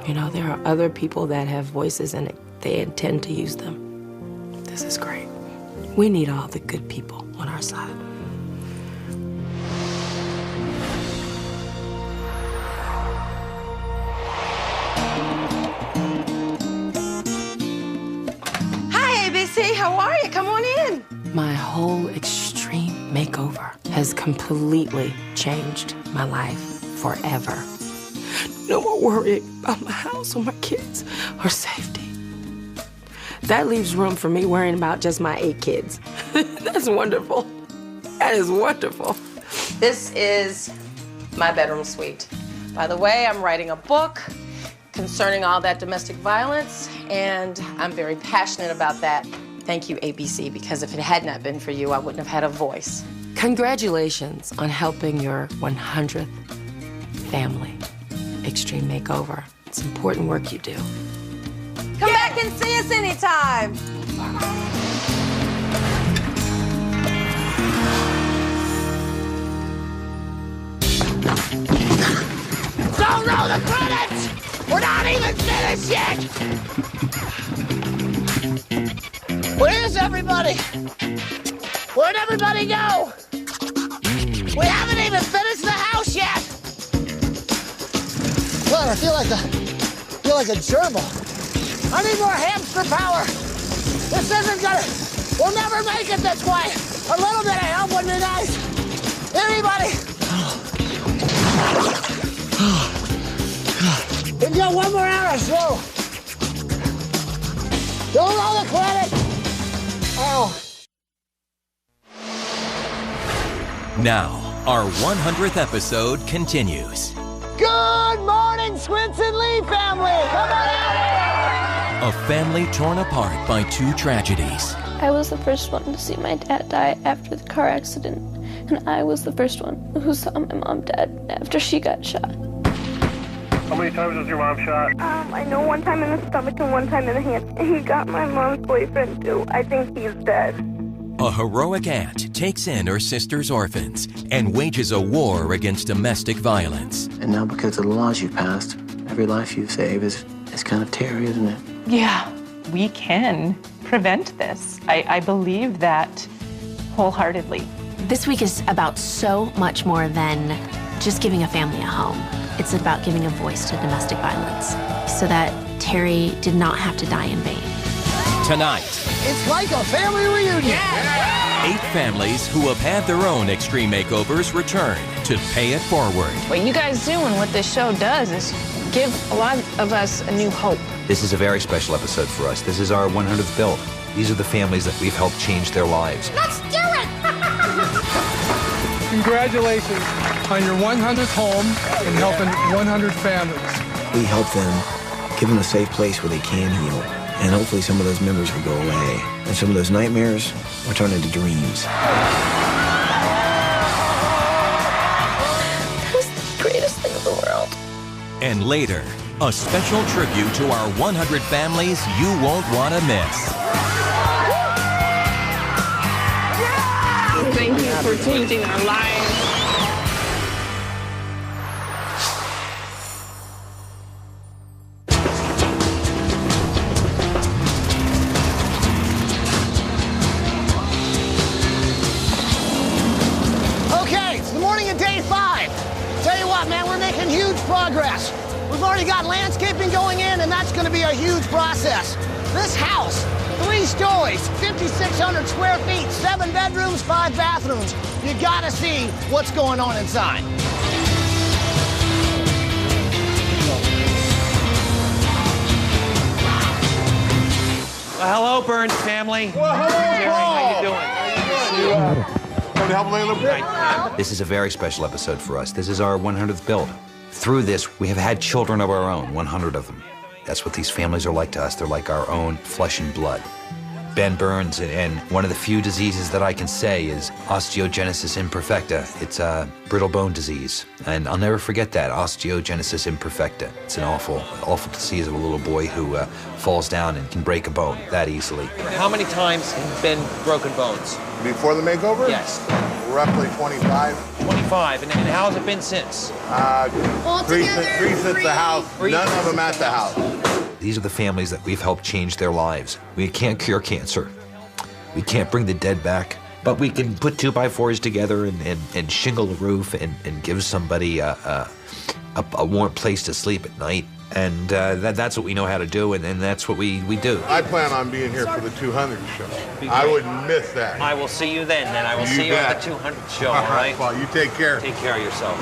You know, there are other people that have voices, and they intend to use them. This is great. We need all the good people on our side.
ABC, how are you? Come on in.
My whole extreme makeover has completely changed my life forever. No more worrying about my house or my kids or safety. That leaves room for me worrying about just my 8 kids. That's wonderful. That is wonderful.
This is my bedroom suite. By the way, I'm writing a book concerning all that domestic violence, and I'm very passionate about that. Thank you, ABC, because if it had not been for you, I wouldn't have had a voice.
Congratulations on helping your 100th family. Extreme Makeover. It's important work you do.
Come back and see us anytime.
Don't roll the credits! We're not even finished yet! Where's everybody? Where'd everybody go? We haven't even finished the house yet! God, I feel like a gerbil. I need more hamster power. This isn't gonna... We'll never make it this way. A little bit of help would be nice. Anybody? We've got one more hour, slow. Don't roll the credit. Oh.
Now, our 100th episode continues.
Good morning, Swenson Lee family. Come on out.
A family torn apart by 2 tragedies.
I was the first one to see my dad die after the car accident, and I was the first one who saw my mom dead after she got shot.
How many times was your mom shot?
I know one time in the stomach and one time in the hand. He got my mom's boyfriend too. I think he's dead.
A heroic aunt takes in her sister's orphans and wages a war against domestic violence.
And now because of the laws you passed, every life you save is kind of Terry, isn't it?
Yeah, we can prevent this. I believe that wholeheartedly.
This week is about so much more than just giving a family a home. It's about giving a voice to domestic violence so that Terry did not have to die in vain.
Tonight,
It's like a family reunion.
8 families who have had their own extreme makeovers return to pay it forward.
What you guys do and what this show does is give a lot of us a new hope.
This is a very special episode for us. This is our 100th build. These are the families that we've helped change their lives.
Let's do it!
Congratulations on your 100th home and helping 100 families.
We help them, give them a safe place where they can heal. And hopefully some of those memories will go away. And some of those nightmares will turn into dreams.
That was the greatest thing in the world.
And later, a special tribute to our 100 families you won't want to miss.
Thank you for changing our lives.
Okay, it's the morning of day 5. Tell you what, man, we're making huge progress. We've already got landscaping going in, and that's going to be a huge process. This house, 3 stories, 5,600 square feet, 7 bedrooms, 5 bathrooms. You gotta see what's going on inside.
Well, hello, Burns family.
Well, hello,
Jerry, how you doing?
Can I help a little bit?
This is a very special episode for us. This is our 100th build. Through this, we have had children of our own, 100 of them. That's what these families are like to us. They're like our own flesh and blood. Ben Burns, and one of the few diseases that I can say is osteogenesis imperfecta. It's a brittle bone disease, and I'll never forget that, osteogenesis imperfecta. It's an awful disease of a little boy who falls down and can break a bone that easily.
How many times have been broken bones?
Before the makeover?
Yes.
Roughly 25.
25, and how has it been since?
Three since the house, none of them at the house.
These are the families that we've helped change their lives. We can't cure cancer. We can't bring the dead back, but we can put 2x4s together and shingle a roof and give somebody a warm place to sleep at night. And that's what we know how to do, and that's what we do.
I plan on being here for the 200 show. I wouldn't miss that.
I will see you then. I will see you at the 200 show, all right?
Well, you take care.
Take care of yourself.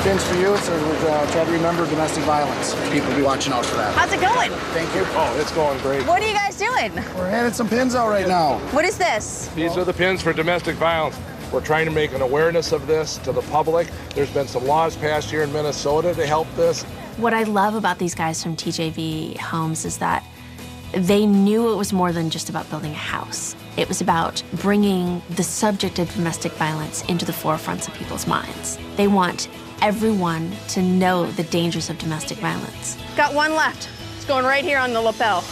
Spins for you. It's try to remember domestic violence. People be watching out for that.
How's it going?
Thank you. Oh, it's going great.
What are you guys doing?
We're handing some pins out right now.
What is this?
These are the pins for domestic violence. We're trying to make an awareness of this to the public. There's been some laws passed here in Minnesota to help this.
What I love about these guys from TJV Homes is that they knew it was more than just about building a house. It was about bringing the subject of domestic violence into the forefronts of people's minds. They want everyone to know the dangers of domestic violence.
Got one left. It's going right here on the lapel.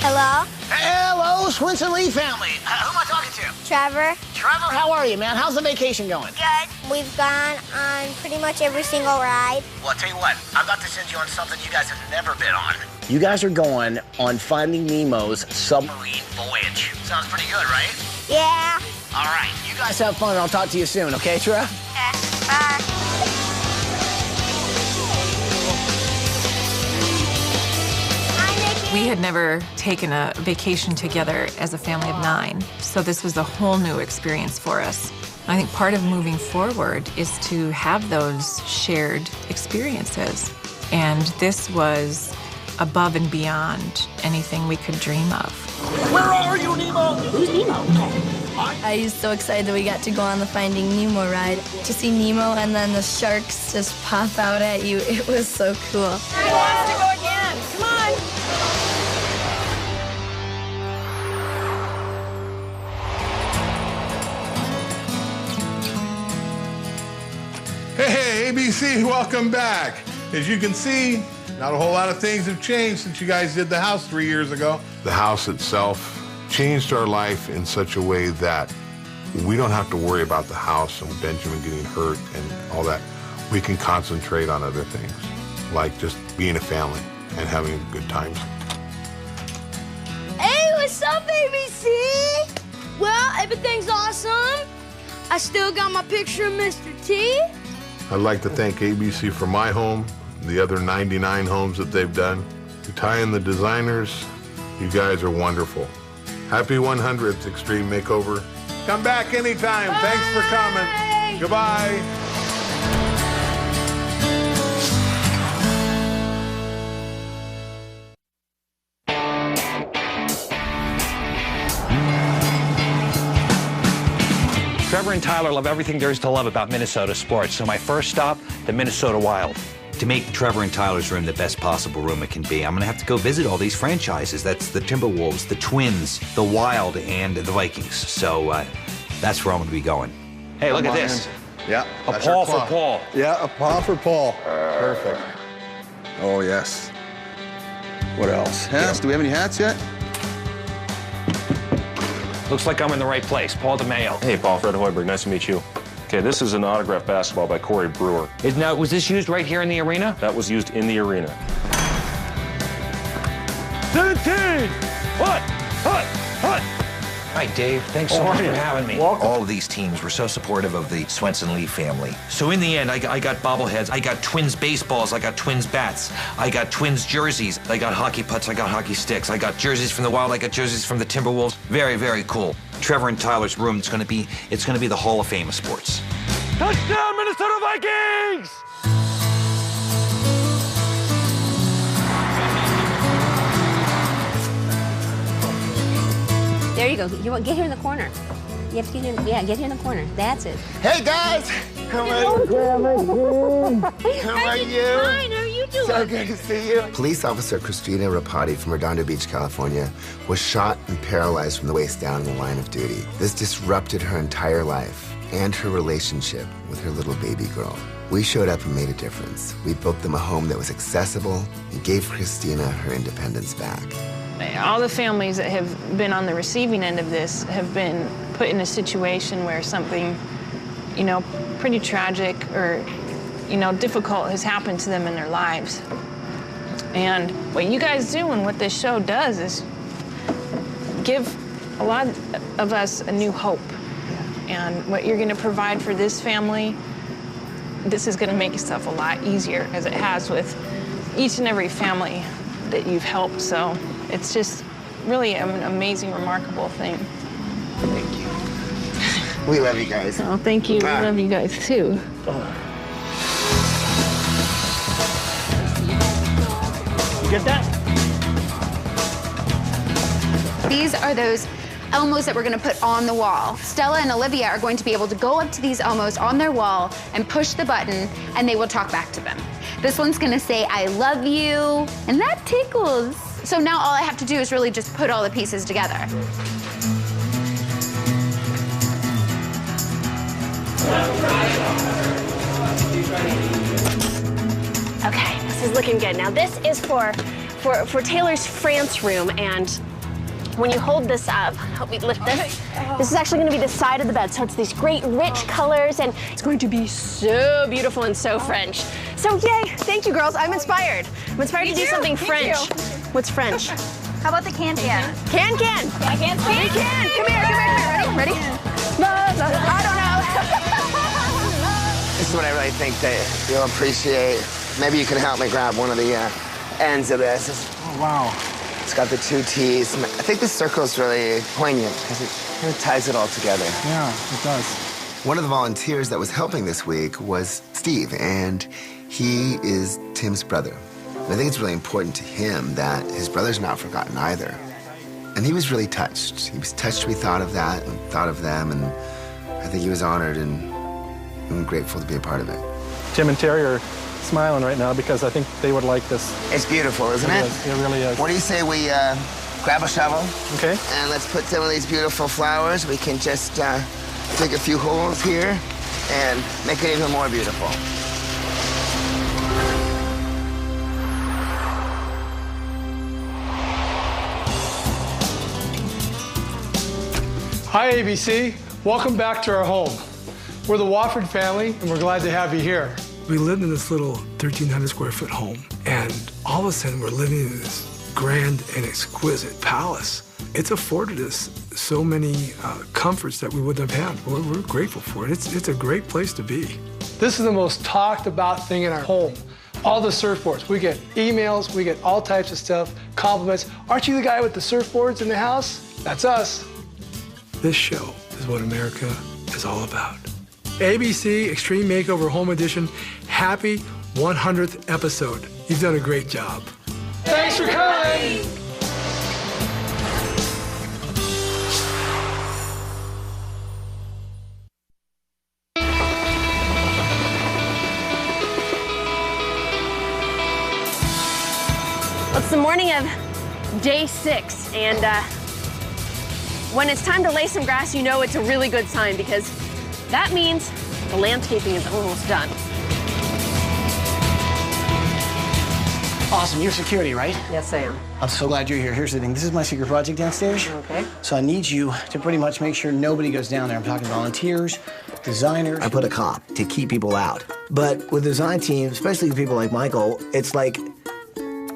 Hello?
Hello, Swenson Lee family. Who am I talking to?
Trevor.
Trevor, how are you, man? How's the vacation going?
Good. We've gone on pretty much every single ride.
Well, I'll tell you what, I'm about to send you on something you guys have never been on. You guys are going on Finding Nemo's submarine voyage. Sounds pretty good, right?
Yeah.
All right, you guys have fun, and I'll talk to you soon, okay, Trev?
Okay. Bye.
We had never taken a vacation together as a family of 9, so this was a whole new experience for us. I think part of moving forward is to have those shared experiences, and this was above and beyond anything we could dream of.
Where are you, Nemo? Who's Nemo?
I was so excited that we got to go on the Finding Nemo ride. To see Nemo and then the sharks just pop out at you, it was so cool.
Who wants to go again? Come on.
Hey, ABC, welcome back. As you can see, not a whole lot of things have changed since you guys did the house 3 years ago. The house itself changed our life in such a way that we don't have to worry about the house and Benjamin getting hurt and all that. We can concentrate on other things, like just being a family and having good times.
Hey, what's up, ABC? Well, everything's awesome. I still got my picture of Mr. T.
I'd like to thank ABC for my home, the other 99 homes that they've done. To tie in the designers, you guys are wonderful. Happy 100th Extreme Makeover. Come back anytime. Bye. Thanks for coming. Goodbye.
Trevor and Tyler love everything there is to love about Minnesota sports, so my first stop, the Minnesota Wild.
To make Trevor and Tyler's room the best possible room it can be, I'm going to have to go visit all these franchises. That's the Timberwolves, the Twins, the Wild, and the Vikings. So that's where I'm going to be going.
Hey, look at this.
Yeah.
A paw for Paul.
Yeah, a paw for Paul. Perfect. Oh, yes. What else? Hats? Do we have any hats yet?
Looks like I'm in the right place. Paul DeMayo.
Hey, Paul. Fred Hoiberg. Nice to meet you. Okay, this is an autographed basketball by Corey Brewer.
Now, was this used right here in the arena?
That was used in the arena.
17! Hut! Hi, Dave. Thanks so much for having me.
All of these teams were so supportive of the Swenson Lee family. So in the end, I got bobbleheads, I got Twins baseballs, I got Twins bats, I got Twins jerseys, I got hockey putts, I got hockey sticks, I got jerseys from the Wild, I got jerseys from the Timberwolves. Very, very cool. Trevor and Tyler's room, it's gonna be the Hall of Fame of sports.
Touchdown, Minnesota Vikings!
There you go. Get here in the corner. You have to get here. Yeah, get here in the corner. That's it.
Hey guys! How are you? How are you?
Fine. How are you doing?
So good to see you. Police officer Christina Rapati from Redondo Beach, California, was shot and paralyzed from the waist down in the line of duty. This disrupted her entire life and her relationship with her little baby girl. We showed up and made a difference. We built them a home that was accessible and gave Christina her independence back.
All the families that have been on the receiving end of this have been put in a situation where something, you know, pretty tragic or, you know, difficult has happened to them in their lives. And what you guys do and what this show does is give a lot of us a new hope. And what you're going to provide for this family, this is going to make stuff a lot easier, as it has with each and every family that you've helped. So it's just really an amazing, remarkable thing.
Thank you. We love you guys.
Oh, thank you. We love you guys too.
You get that?
These are those Elmos that we're going to put on the wall. Stella and Olivia are going to be able to go up to these Elmos on their wall and push the button, and they will talk back to them. This one's going to say, I love you, and that tickles. So now all I have to do is really just put all the pieces together.
Okay, this is looking good. Now this is for Taylor's France room, and when you hold this up, help me lift this. This is actually going to be the side of the bed, so it's these great rich colors, and it's going to be so beautiful and so French. So yay! Thank you, girls. I'm inspired. I'm inspired to do something French. What's French?
How about the can-can?
Can-can.
Can-can.
Can-can. Come here. Ready? I don't know.
This is what I really think that you'll appreciate. Maybe you can help me grab one of the ends of this.
Oh, wow.
It's got the two T's. I think this circle is really poignant because it kind of ties it all together.
Yeah, it does.
One of the volunteers that was helping this week was Steve, and he is Tim's brother. And I think it's really important to him that his brother's not forgotten either. And he was really touched. He was touched we thought of that and thought of them, and I think he was honored and grateful to be a part of it.
Tim and Terry are smiling right now because I think they would like this.
It's beautiful, isn't it?
It really is.
What do you say we grab a shovel?
Okay.
And let's put some of these beautiful flowers. We can just dig a few holes here and make it even more beautiful.
Hi, ABC. Welcome back to our home. We're the Wofford family, and we're glad to have you here. We lived in this little 1,300 square foot home, and all of a sudden we're living in this grand and exquisite palace. It's afforded us so many comforts that we wouldn't have had. We're grateful for it. It's a great place to be. This is the most talked about thing in our home. All the surfboards. We get emails, we get all types of stuff, compliments. Aren't you the guy with the surfboards in the house? That's us. This show is what America is all about. ABC Extreme Makeover Home Edition, happy 100th episode. You've done a great job. Thanks for coming.
Well, it's the morning of day 6, and when it's time to lay some grass, you know it's a really good sign because that means the landscaping is almost done.
Awesome, you're security, right?
Yes, I am.
I'm so glad you're here. Here's the thing, this is my secret project downstairs.
Okay.
So I need you to pretty much make sure nobody goes down there. I'm talking volunteers, designers.
I put a cop to keep people out. But with the design team, especially people like Michael, it's like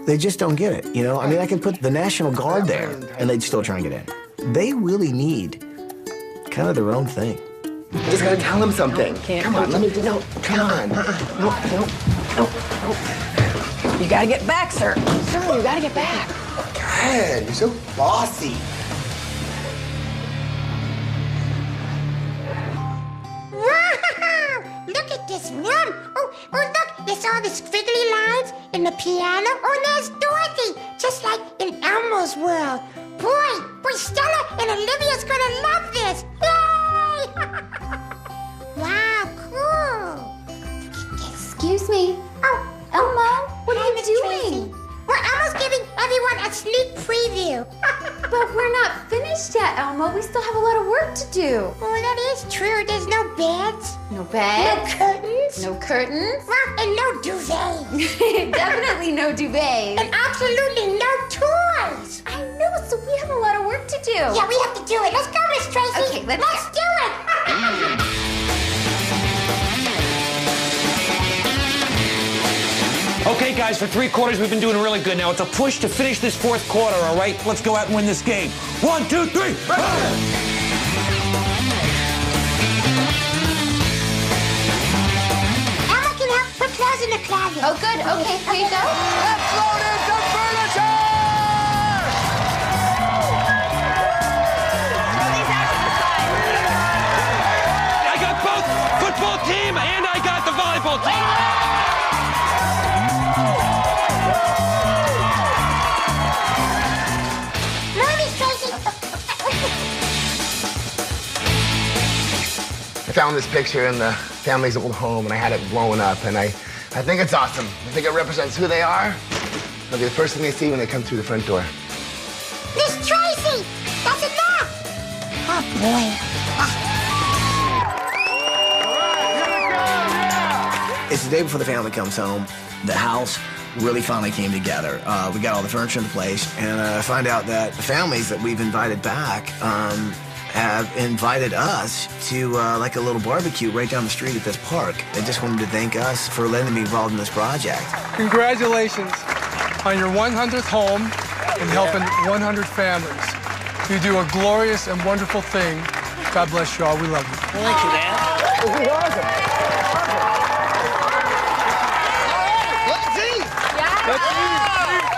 they just don't get it, you know? I mean, I can put the National Guard there and they'd still try and get in. They really need kind of their own thing.
You just gotta tell them something. Come on, let me do. No, come on.
No. You gotta get back, sir. Sir, you gotta get back.
Good, you're so bossy.
Wow! Look at this room. Oh, look, there's all these squiggly lines in the piano. Oh, there's Dorothy, just like in Elmo's world. Boy, Stella and Olivia's gonna love this. Yay! Wow, cool.
Excuse me.
Oh,
Elmo, what are you
Tracy.
doing?
We're almost giving everyone a sneak preview.
But we're not finished yet, Elmo. We still have a lot of work to do.
Oh, that is true. There's no beds.
No beds.
No curtains.
No curtains.
Well, and no duvet.
Definitely no duvets.
And absolutely no toys.
I know, so we have a lot of work to do.
Yeah, we have to do it. Let's go, Miss Tracy.
Okay, let's
do it.
Okay, guys, for 3 quarters, we've been doing really good. Now it's a push to finish this 4th quarter, all right? Let's go out and win this game. 1, 2, 3.
Emma can help put clothes in the closet.
Oh, good. Okay, here you go.
Let's load in some furniture!
I got both football team and I got the volleyball team.
I found this picture in the family's old home, and I had it blown up, and I think it's awesome. I think it represents who they are. It'll be the first thing they see when they come through the front door.
Miss Tracy, that's enough. Oh, boy.
It's the day before the family comes home. The house really finally came together. We got all the furniture in place, and I find out that the families that we've invited back have invited us to like a little barbecue right down the street at this park. They just wanted to thank us for letting them be involved in this project.
Congratulations on your 100th home and helping 100 families. You do a glorious and wonderful thing. God bless you all. We love you.
Thank you, man.
This is awesome.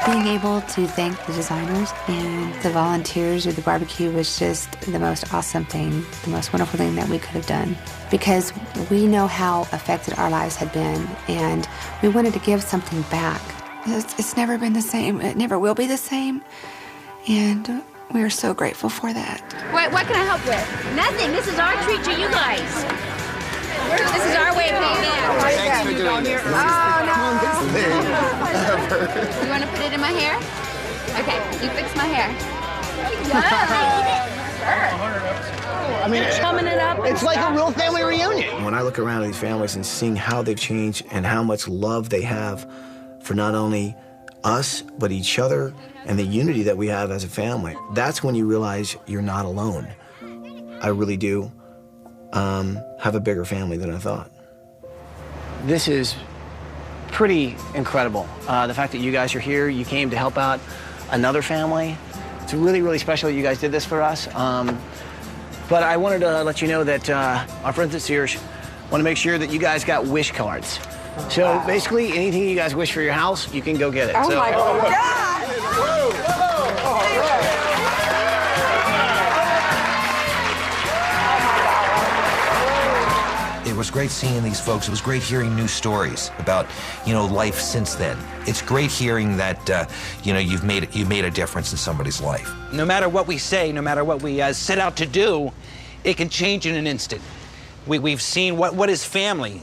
Being able to thank the designers and the volunteers at the barbecue was just the most awesome thing, the most wonderful thing that we could have done. Because we know how affected our lives had been, and we wanted to give something back. It's never been the same. It never will be the same. And we are so grateful for that.
What can I help with?
Nothing. This is our treat to you guys. This is our way of paying back.
Thanks for doing this.
You want to put it in my hair? Okay, you fix my hair.
I mean,
Chumming it up.
it's like a real family reunion.
When I look around at these families and seeing how they've changed and how much love they have for not only us, but each other and the unity that we have as a family, that's when you realize you're not alone. I really do have a bigger family than I thought.
This is pretty incredible. The fact that you guys are here, you came to help out another family. It's really, really special that you guys did this for us. But I wanted to let you know that our friends at Sears want to make sure that you guys got wish cards. So basically, anything you guys wish for your house, you can go get it.
Oh,
so,
my God.
It was great seeing these folks. It was great hearing new stories about, life since then. It's great hearing that, you've made a difference in somebody's life.
No matter what we say, no matter what we set out to do, it can change in an instant. We've seen what is family,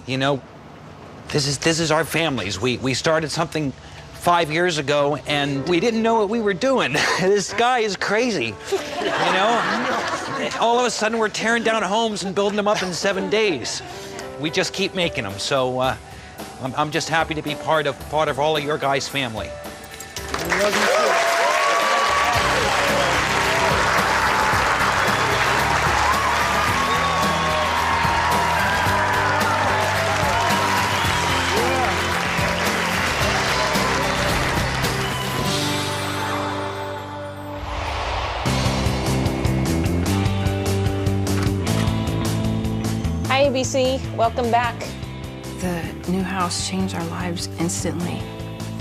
This is our families. We started something 5 years ago, and we didn't know what we were doing. This guy is crazy, All of a sudden, we're tearing down homes and building them up in 7 days. We just keep making them. So I'm just happy to be part of all of your guys' family.
Hi, ABC. Welcome back.
The new house changed our lives instantly,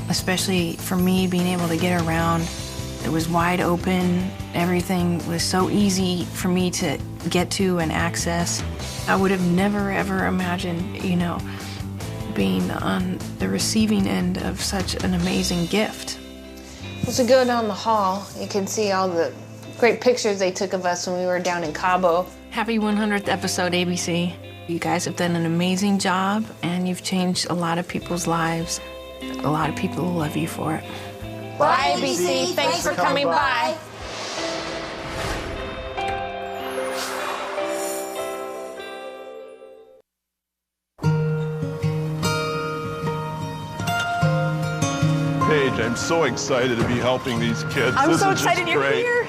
especially for me being able to get around. It was wide open. Everything was so easy for me to get to and access. I would have never, ever imagined, being on the receiving end of such an amazing gift.
As we go down the hall, you can see all the great pictures they took of us when we were down in Cabo. Happy 100th episode, ABC. You guys have done an amazing job, and you've changed a lot of people's lives. A lot of people will love you for it.
Bye, ABC. Thanks for coming by.
Paige, I'm so excited to be helping these kids.
I'm
This
so
is just
excited you're
great.
here.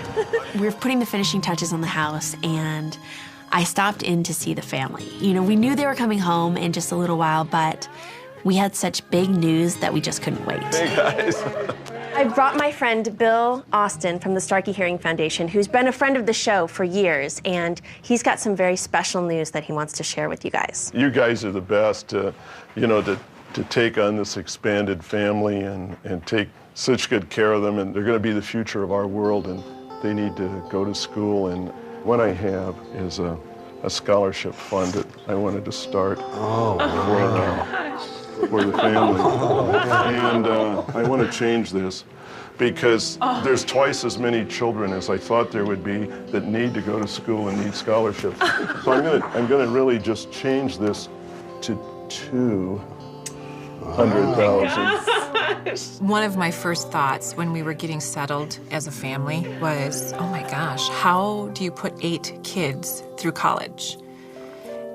We're putting the finishing touches on the house, and I stopped in to see the family. You know, we knew they were coming home in just a little while, but we had such big news that we just couldn't wait.
Hey, guys.
I brought my friend Bill Austin from the Starkey Hearing Foundation, who's been a friend of the show for years, and he's got some very special news that he wants to share with you guys.
You guys are the best, you know, to take on this expanded family and take such good care of them, and they're going to be the future of our world, and they need to go to school. And what I have is a scholarship fund that I wanted to start for the family. And I want to change this because there's twice as many children as I thought there would be that need to go to school and need scholarships. So I'm going to really just change this to 200,000.
One of my first thoughts when we were getting settled as a family was, oh my gosh, how do you put 8 kids through college?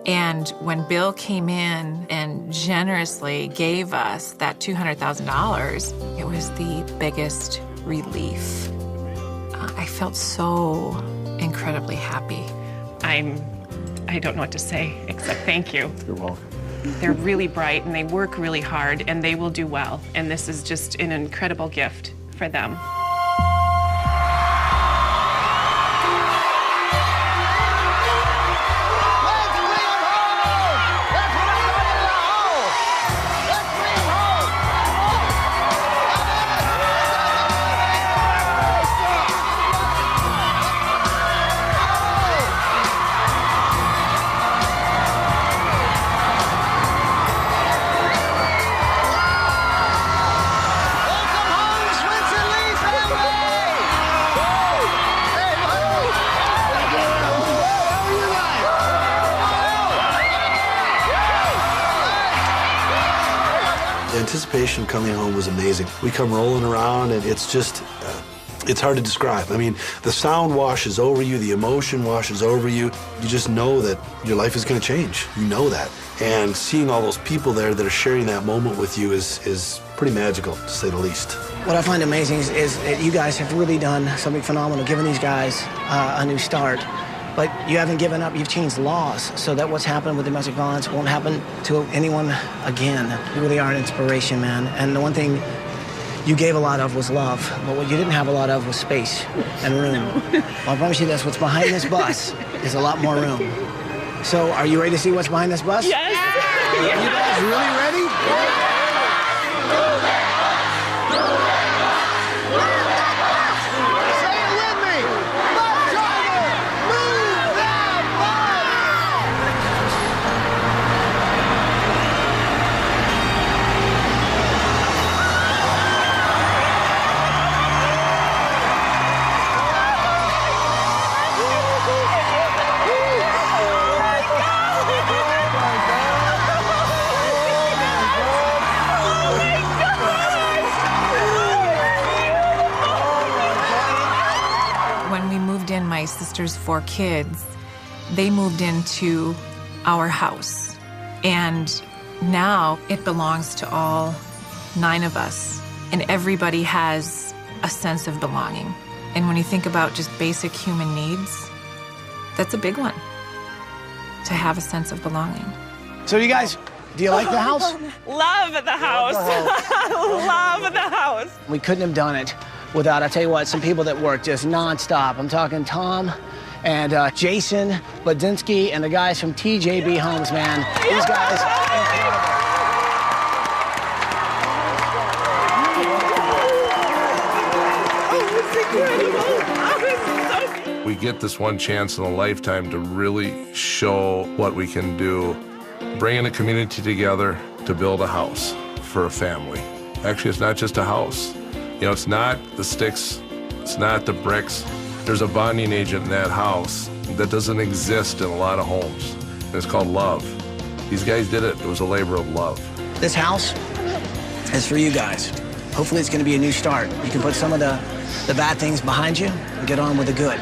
And when Bill came in and generously gave us that $200,000, it was the biggest relief. I felt so incredibly happy.
I don't know what to say except thank you.
You're welcome.
They're really bright and they work really hard and they will do well. And this is just an incredible gift for them.
The anticipation coming home was amazing. We come rolling around, and it's just, it's hard to describe. I mean, the sound washes over you, the emotion washes over you. You just know that your life is going to change. You know that. And seeing all those people there that are sharing that moment with you is pretty magical, to say the least.
What I find amazing is that you guys have really done something phenomenal, giving these guys a new start. But you haven't given up. You've changed laws so that what's happened with domestic violence won't happen to anyone again. You really are an inspiration, man. And the one thing you gave a lot of was love, but what you didn't have a lot of was space and room. Well, I promise you this, what's behind this bus is a lot more room. So are you ready to see what's behind this bus?
Yes.
You guys really ready?
My sister's 4 kids, they moved into our house. And now it belongs to all 9 of us. And everybody has a sense of belonging. And when you think about just basic human needs, that's a big one, to have a sense of belonging.
So you guys, do you like the house?
Love the house. Love the house.
We couldn't have done it without, I tell you what, some people that work just nonstop. I'm talking Tom and Jason Badinsky and the guys from TJB Homes, man. These guys,
We get this one chance in a lifetime to really show what we can do, bringing a community together to build a house for a family. Actually, it's not just a house. You know, it's not the sticks, it's not the bricks,
There's a bonding agent in that house that doesn't exist in a lot of homes. And it's called love. These guys did it. It was a labor of love.
This house is for you guys. Hopefully it's going to be a new start. You can put some of the bad things behind you and get on with the good.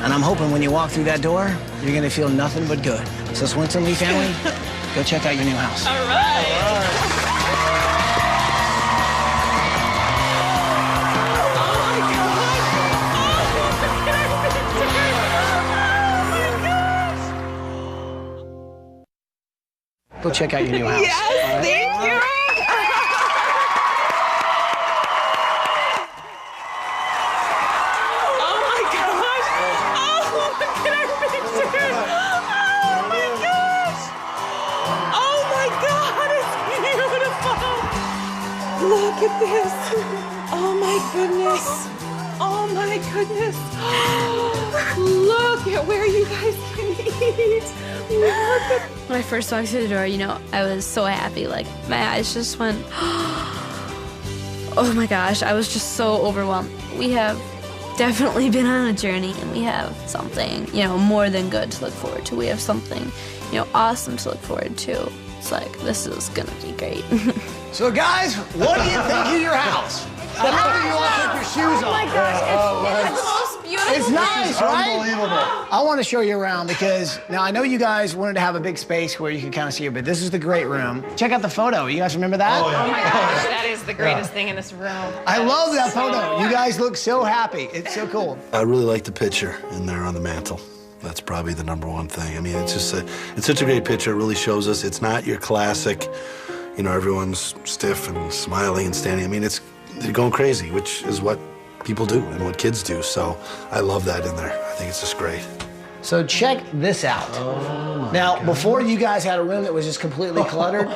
And I'm hoping when you walk through that door, you're going to feel nothing but good. So Swenson Lee family, go check out your new house.
All right.
Go check out your new house.
Yes, thank you. Oh my gosh. Oh, look at our picture. Oh my gosh. Oh my God, it's beautiful. Look at this. Oh my goodness. Oh my goodness. Look at where you guys can eat. Look at
When I first walked through the door, you know, I was so happy. Like, my eyes just went, oh my gosh, I was just so overwhelmed. We have definitely been on a journey, and we have something, you know, more than good to look forward to. We have something, you know, awesome to look forward to. It's like, this is gonna be great.
So guys, what do you think of your house? How do you all take your shoes off?
Oh my gosh, it's the most beautiful.
It's nice, right?
Unbelievable.
I want to show you around because now I know you guys wanted to have a big space where you could kind of see it, but this is the great room. Check out the photo. You guys remember that?
Oh my gosh, that is the greatest thing in this room.
I love that photo. You guys look so happy. It's so cool.
I really like the picture in there on the mantle. That's probably the #1 thing. I mean, it's just it's such a great picture. It really shows us it's not your classic, you know, everyone's stiff and smiling and standing. I mean, they're going crazy, which is what people do and what kids do. So I love that in there. I think it's just great.
So check this out. Now, before you guys had a room that was just completely cluttered,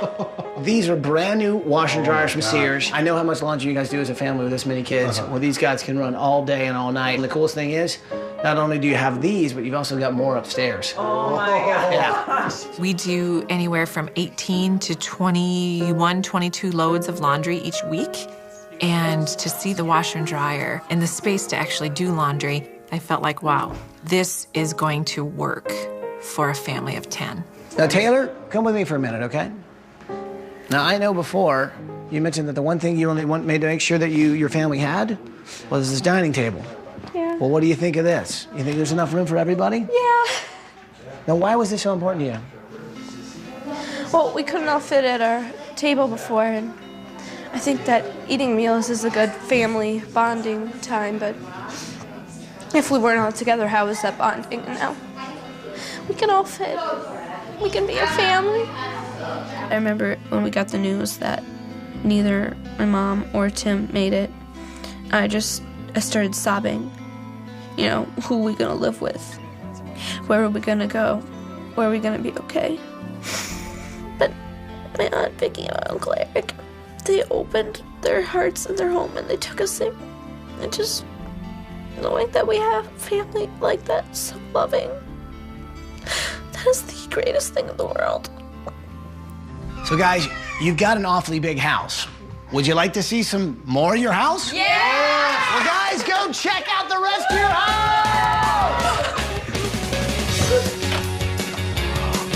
these are brand new washer and dryers from Sears. I know how much laundry you guys do as a family with this many kids. Well, these guys can run all day and all night. And the coolest thing is, not only do you have these, but you've also got more upstairs.
Oh my gosh.
Yeah.
We do anywhere from 18 to 21, 22 loads of laundry each week. And to see the washer and dryer and the space to actually do laundry, I felt like, wow, this is going to work for a family of 10.
Now, Taylor, come with me for a minute, okay? Now, I know before you mentioned that the one thing you only made to make sure that your family had was this dining table.
Yeah.
Well, what do you think of this? You think there's enough room for everybody?
Yeah.
Now, why was this so important to you?
Well, we couldn't all fit at our table before, and I think that eating meals is a good family bonding time, but if we weren't all together, how is that bonding? And now we can all fit. We can be a family. I remember when we got the news that neither my mom or Tim made it, I started sobbing. You know, who are we gonna live with? Where are we gonna go? Where are we gonna be okay? But my Aunt Vicky and my Uncle Eric, they opened their hearts and their home and they took us in. And just knowing that we have a family like that, so loving, that is the greatest thing in the world.
So, guys, you've got an awfully big house. Would you like to see some more of your house?
Yeah!
Well, guys, go check out the rest of your house!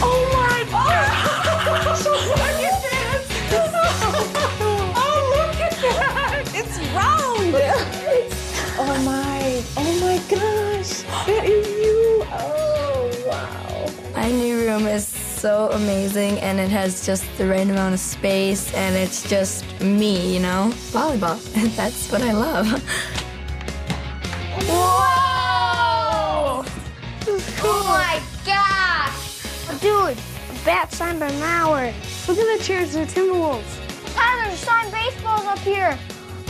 Oh my gosh! Look at this! Oh, look at that! It's round! Oh my gosh! That is you! Oh, wow.
My new room is so amazing, and it has just the right amount of space, and it's just me, you know? Volleyball, and that's what I love.
Whoa! Oh my gosh! Dude, a bat signed by Mauer. Look at the chairs, they're Timberwolves. Tyler, signed baseballs up here.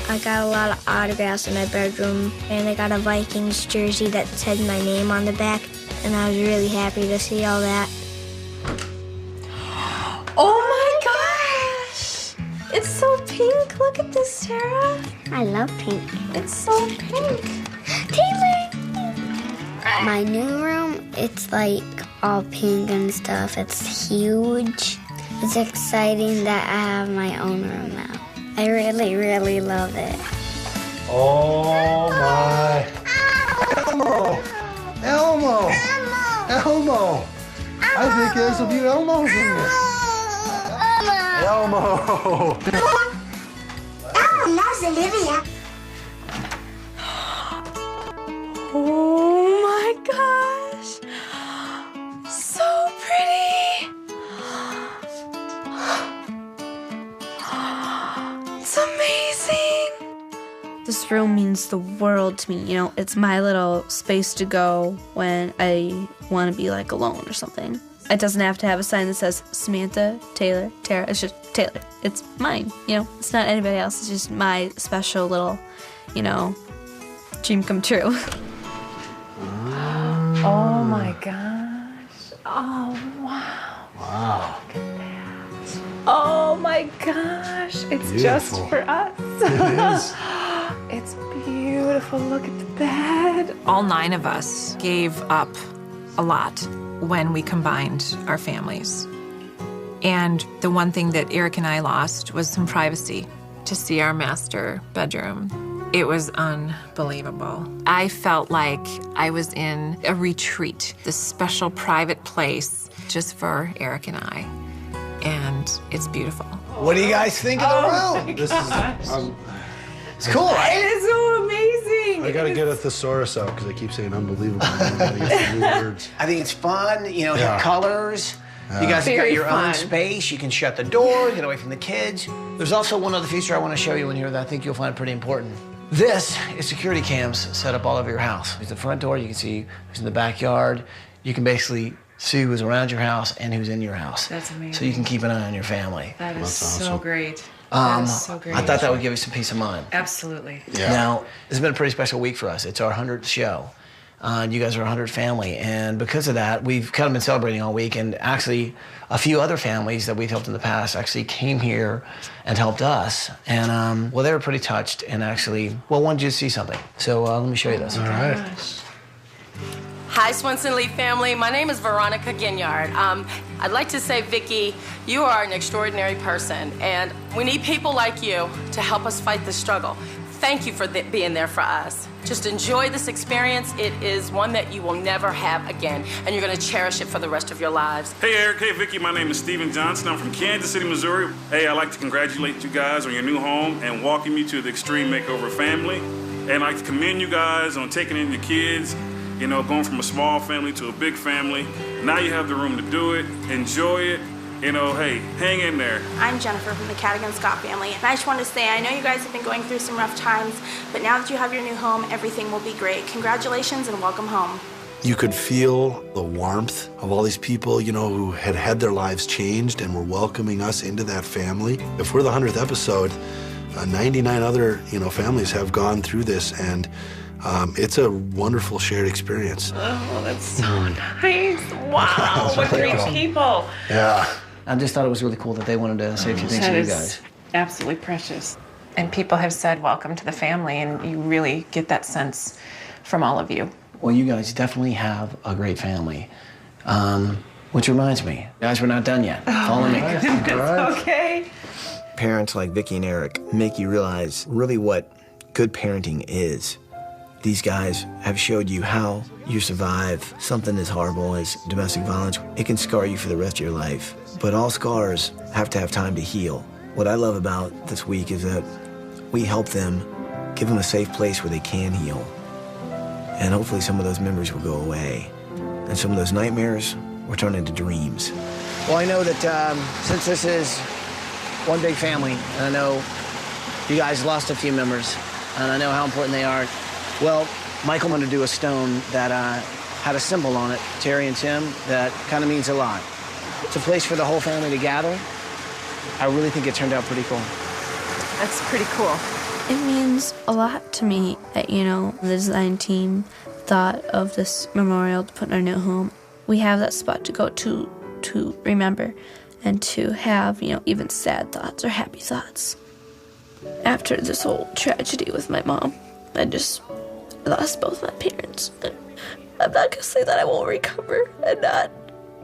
I got a lot of autographs in my bedroom, and I got a Vikings jersey that said my name on the back, and I was really happy to see all that.
Oh my gosh! It's so pink. Look at this, Sarah.
I love pink.
It's so pink.
Taylor! My new room, it's like all pink and stuff. It's huge. It's exciting that I have my own room now. I really, really love it.
Oh my. Elmo. Elmo. Elmo. I think there's a few Elmos in here. Elmo.
Elmo loves Olivia.
Oh my gosh. So pretty. It's amazing. This room means the world to me. You know, it's my little space to go when I want to be like alone or something. It doesn't have to have a sign that says Samantha, Taylor, Tara. It's just Taylor. It's mine, you know. It's not anybody else. It's just my special little, you know, dream come true.
Oh my gosh. Oh, wow.
Wow.
Look at that. Oh my gosh. It's
Beautiful.
just for us.
It is.
It's beautiful. Look at the bed.
All 9 of us gave up a lot when we combined our families. And the one thing that Eric and I lost was some privacy to see our master bedroom. It was unbelievable. I felt like I was in a retreat, this special private place just for Eric and I. And it's beautiful.
What do you guys think of the room?
This is,
it's cool, right?
It is so amazing.
I gotta get a thesaurus out because I keep saying unbelievable. I gotta get some new words.
I think it's fun, you know,
Yeah.
hit colors.
Yeah.
You guys have got
Very
your
fun.
own space. You can shut the door, get away from the kids. There's also one other feature I want to show you in here that I think you'll find pretty important. This is security cams set up all over your house. There's the front door, you can see who's in the backyard. You can basically see who's around your house and who's in your house.
That's amazing.
So you can keep an eye on your family.
That is
That's
so
awesome.
great. That is so great.
I thought that would give you some peace of mind.
Absolutely.
Yeah.
Now, this has been a pretty special week for us. It's our 100th show. You guys are a 100th family, and because of that, we've kind of been celebrating all week, and actually a few other families that we've helped in the past actually came here and helped us, and well, they were pretty touched, and actually, well, wanted you to see something. So let me show you this.
All right.
Hi, Swenson Lee family. My name is Veronica Ginyard. I'd like to say, Vicki, you are an extraordinary person, and we need people like you to help us fight this struggle. Thank you for being there for us. Just enjoy this experience. It is one that you will never have again, and you're going to cherish it for the rest of your lives.
Hey, Eric. Hey, Vicki. My name is Stephen Johnson. I'm from Kansas City, Missouri. Hey, I'd like to congratulate you guys on your new home and welcome you to the Extreme Makeover family. And I'd like to commend you guys on taking in your kids, you know, going from a small family to a big family. Now you have the room to do it. Enjoy it. You know, hey, hang in there.
I'm Jennifer from the Cadigan Scott family, and I just wanted to say, I know you guys have been going through some rough times, but now that you have your new home, everything will be great. Congratulations and welcome home.
You could feel the warmth of all these people, you know, who had had their lives changed and were welcoming us into that family. If we're the 100th episode, 99 other, you know, families have gone through this, and it's a wonderful shared experience.
Oh, that's so nice. Wow, what great people.
Yeah.
I just thought it was really cool that they wanted to say a few things
That
to you
is
guys.
absolutely precious. And people have said, welcome to the family, and you really get that sense from all of you.
Well, you guys definitely have a great family. Which reminds me, guys, we're not done yet. Follow me.
It's okay.
Parents like Vicki and Eric make you realize really what good parenting is. These guys have showed you how you survive something as horrible as domestic violence. It can scar you for the rest of your life, but all scars have to have time to heal. What I love about this week is that we help them, give them a safe place where they can heal. And hopefully some of those memories will go away. And some of those nightmares will turn into dreams. Well, I know that since this is one big family, and I know you guys lost a few members, and I know how important they are. Well, Michael wanted to do a stone that had a symbol on it, Terry and Tim, that kind of means a lot. It's a place for the whole family to gather. I really think it turned out pretty cool.
That's pretty cool.
It means a lot to me that, you know, the design team thought of this memorial to put in our new home. We have that spot to go to remember and to have, you know, even sad thoughts or happy thoughts. After this whole tragedy with my mom, I just lost both my parents. I'm not gonna say that I won't recover and not,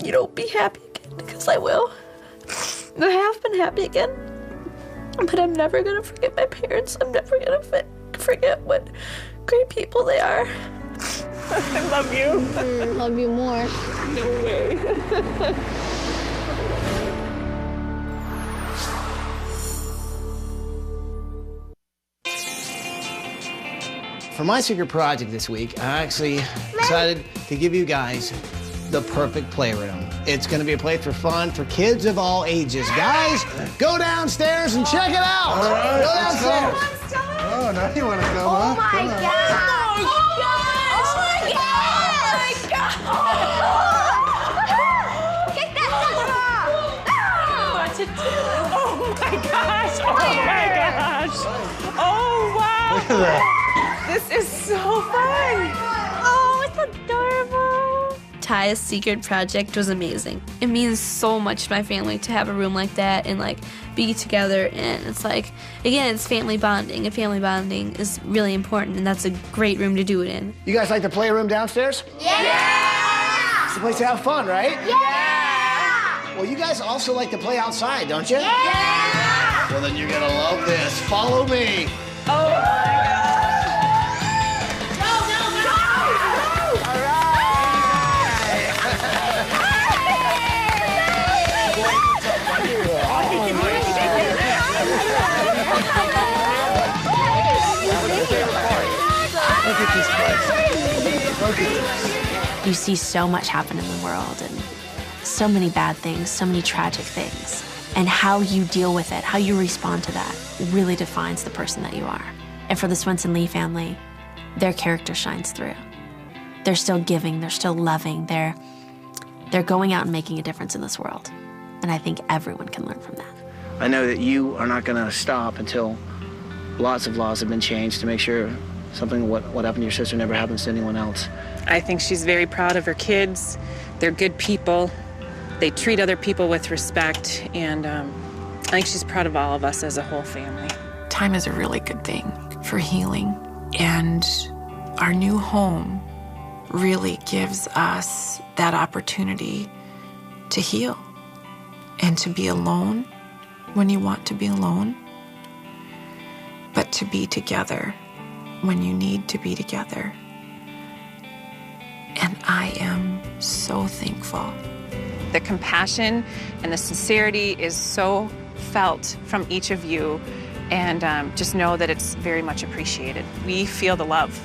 you know, be happy again, because I will. I have been happy again, but I'm never gonna forget my parents. I'm never gonna forget what great people they are.
I love you.
Love you more.
No way.
For my secret project this week, I actually decided to give you guys the perfect playroom. It's gonna be a place for fun for kids of all ages. Guys, go downstairs and check it out.
All right,
go
let's go.
downstairs.
Oh, now you want to go,
Oh
huh?
my
Come on.
God. Oh my God. Oh my God. Kick that
What to do? Oh my gosh. Oh my gosh. Oh, wow.
Look at that.
This is so fun.
Oh, it's adorable.
Ty's secret project was amazing. It means so much to my family to have a room like that and like be together, and it's like, again, it's family bonding, and family bonding is really important, and that's a great room to do it in.
You guys like the playroom downstairs?
Yeah.
It's a place to have fun, right?
Yeah.
Well, you guys also like to play outside, don't you?
Yeah.
Well, then you're gonna love this. Follow me.
Oh my gosh.
Look at this place. Look at this.
You see so much happen in the world, and so many bad things, so many tragic things. And how you deal with it, how you respond to that, really defines the person that you are. And for the Swenson Lee family, their character shines through. They're still giving, they're still loving, they're going out and making a difference in this world. And I think everyone can learn from that.
I know that you are not gonna stop until lots of laws have been changed to make sure something what happened to your sister never happens to anyone else.
I think she's very proud of her kids. They're good people. They treat other people with respect, and I think she's proud of all of us as a whole family.
Time is a really good thing for healing, and our new home really gives us that opportunity to heal and to be alone when you want to be alone, but to be together when you need to be together. And I am so thankful.
The compassion and the sincerity is so felt from each of you, and just know that it's very much appreciated. We feel the love.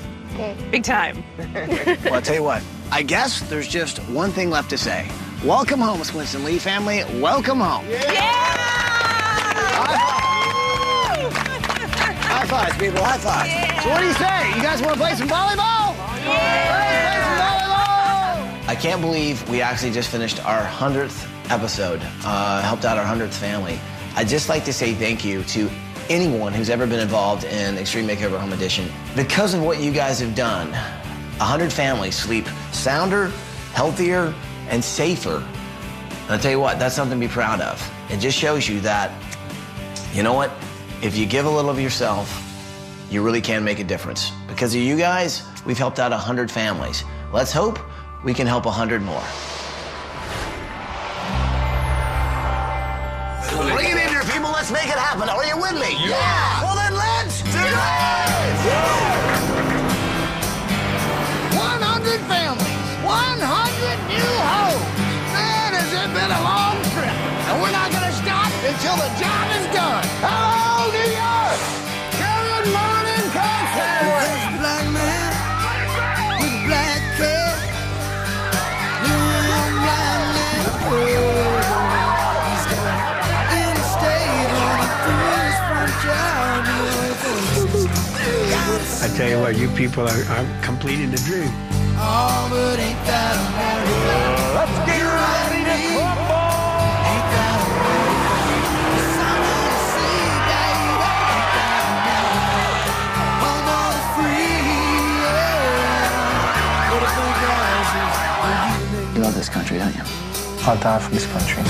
Big time.
Well, I'll tell you what, I guess there's just one thing left to say. Welcome home, Swenson Lee family. Welcome home. High fives, people, high fives. So what do you say? You guys want to play some volleyball? Play some volleyball! I can't believe we actually just finished our 100th episode, helped out our 100th family. I'd just like to say thank you to anyone who's ever been involved in Extreme Makeover Home Edition. Because of what you guys have done, 100 families sleep sounder, healthier, and safer. And I'll tell you what, that's something to be proud of. It just shows you that, you know what? If you give a little of yourself, you really can make a difference. Because of you guys, we've helped out 100 families. Let's hope we can help 100 more. Bring it in here, people. Let's make it happen. Are you with me? Yeah! Well, then let's do it! 100 families, 100 new homes. Man, has it been a long trip. And we're not going to stop until the job is done. Hello, New York! Good morning, Texas!
Black man with a black cat. Young black man. He's got interstate running through his front yard.
I tell you what, you people are completing the dream.
Oh, but ain't that America?
Let's get ready to crumble!
Ain't that America? The sun on the sea, baby. Ain't that America? Home on the free, yeah. What a big house is.
You love this country, don't you? I'll die for this country.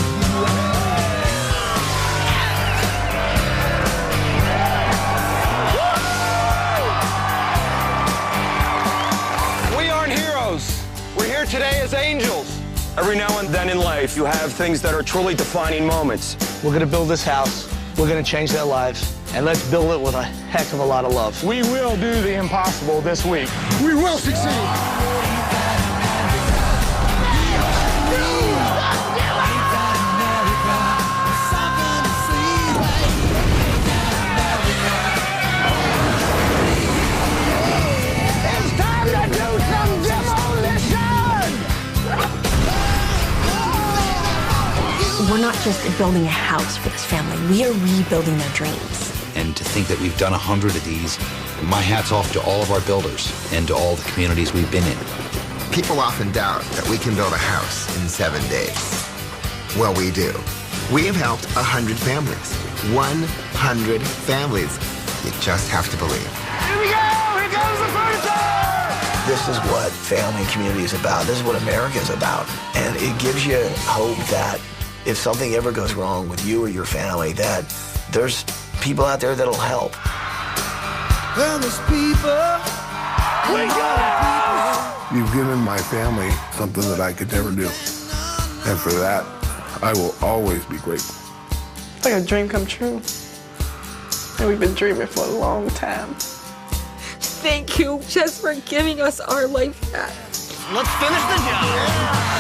We aren't heroes. We're here today as angels. Every now and then in life, you have things that are truly defining moments.
We're going to build this house. We're going to change their lives. And let's build it with a heck of a lot of love.
We will do the impossible this week.
We will succeed.
we're not just building a house for this family, we are rebuilding their dreams.
And to think that we've done 100 of these, my hat's off to all of our builders and to all the communities we've been in.
People often doubt that we can build a house in 7 days. Well, we do. We have helped 100 families. 100 families. You just have to believe.
Here we go! Here comes the furniture! This is what family and community is about. This is what America is about. And it gives you hope that if something ever goes wrong with you or your family, that there's people out there that'll help.
Well, there's people.
You've given my family something that I could never do. And for that, I will always be grateful.
It's like a dream come true. And we've been dreaming for a long time.
Thank you just for giving us our life back.
Let's finish the job.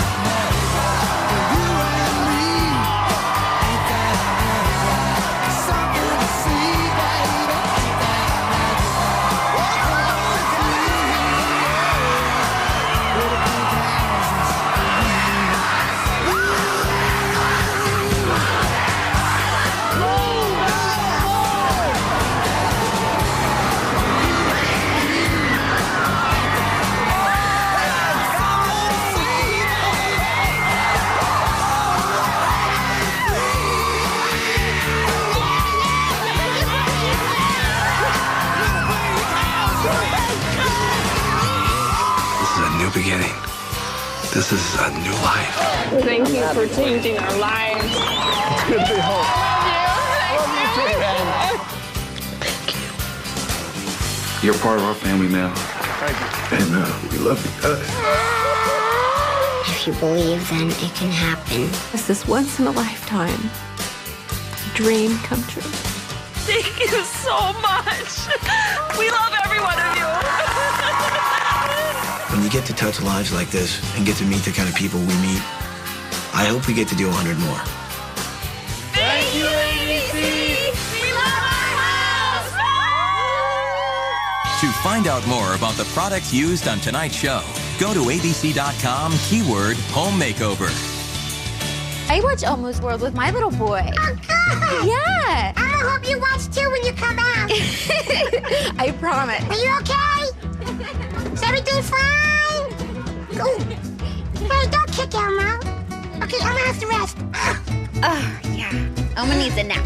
Beginning. This is a new life.
Thank you for changing our lives.
It's good to be home.
I love you.
You're part of our family now.
Thank you.
And we love you.
If you believe, then it can happen. This is once in a lifetime dream come true.
Thank you so much. We love every one of you.
When you get to touch lives like this and get to meet the kind of people we meet, I hope we get to do 100 more.
Thank you, ABC. We love our house.
To find out more about the products used on tonight's show, go to abc.com, keyword home makeover.
I watch Almost World with my little boy.
Oh, good.
Yeah.
I'm gonna hope you watch too when you come out.
I promise.
Are you okay? Is everything fine? Ooh. Hey, don't kick Elmo. Okay, Elmo has to rest.
Oh, yeah. Elmo needs a nap.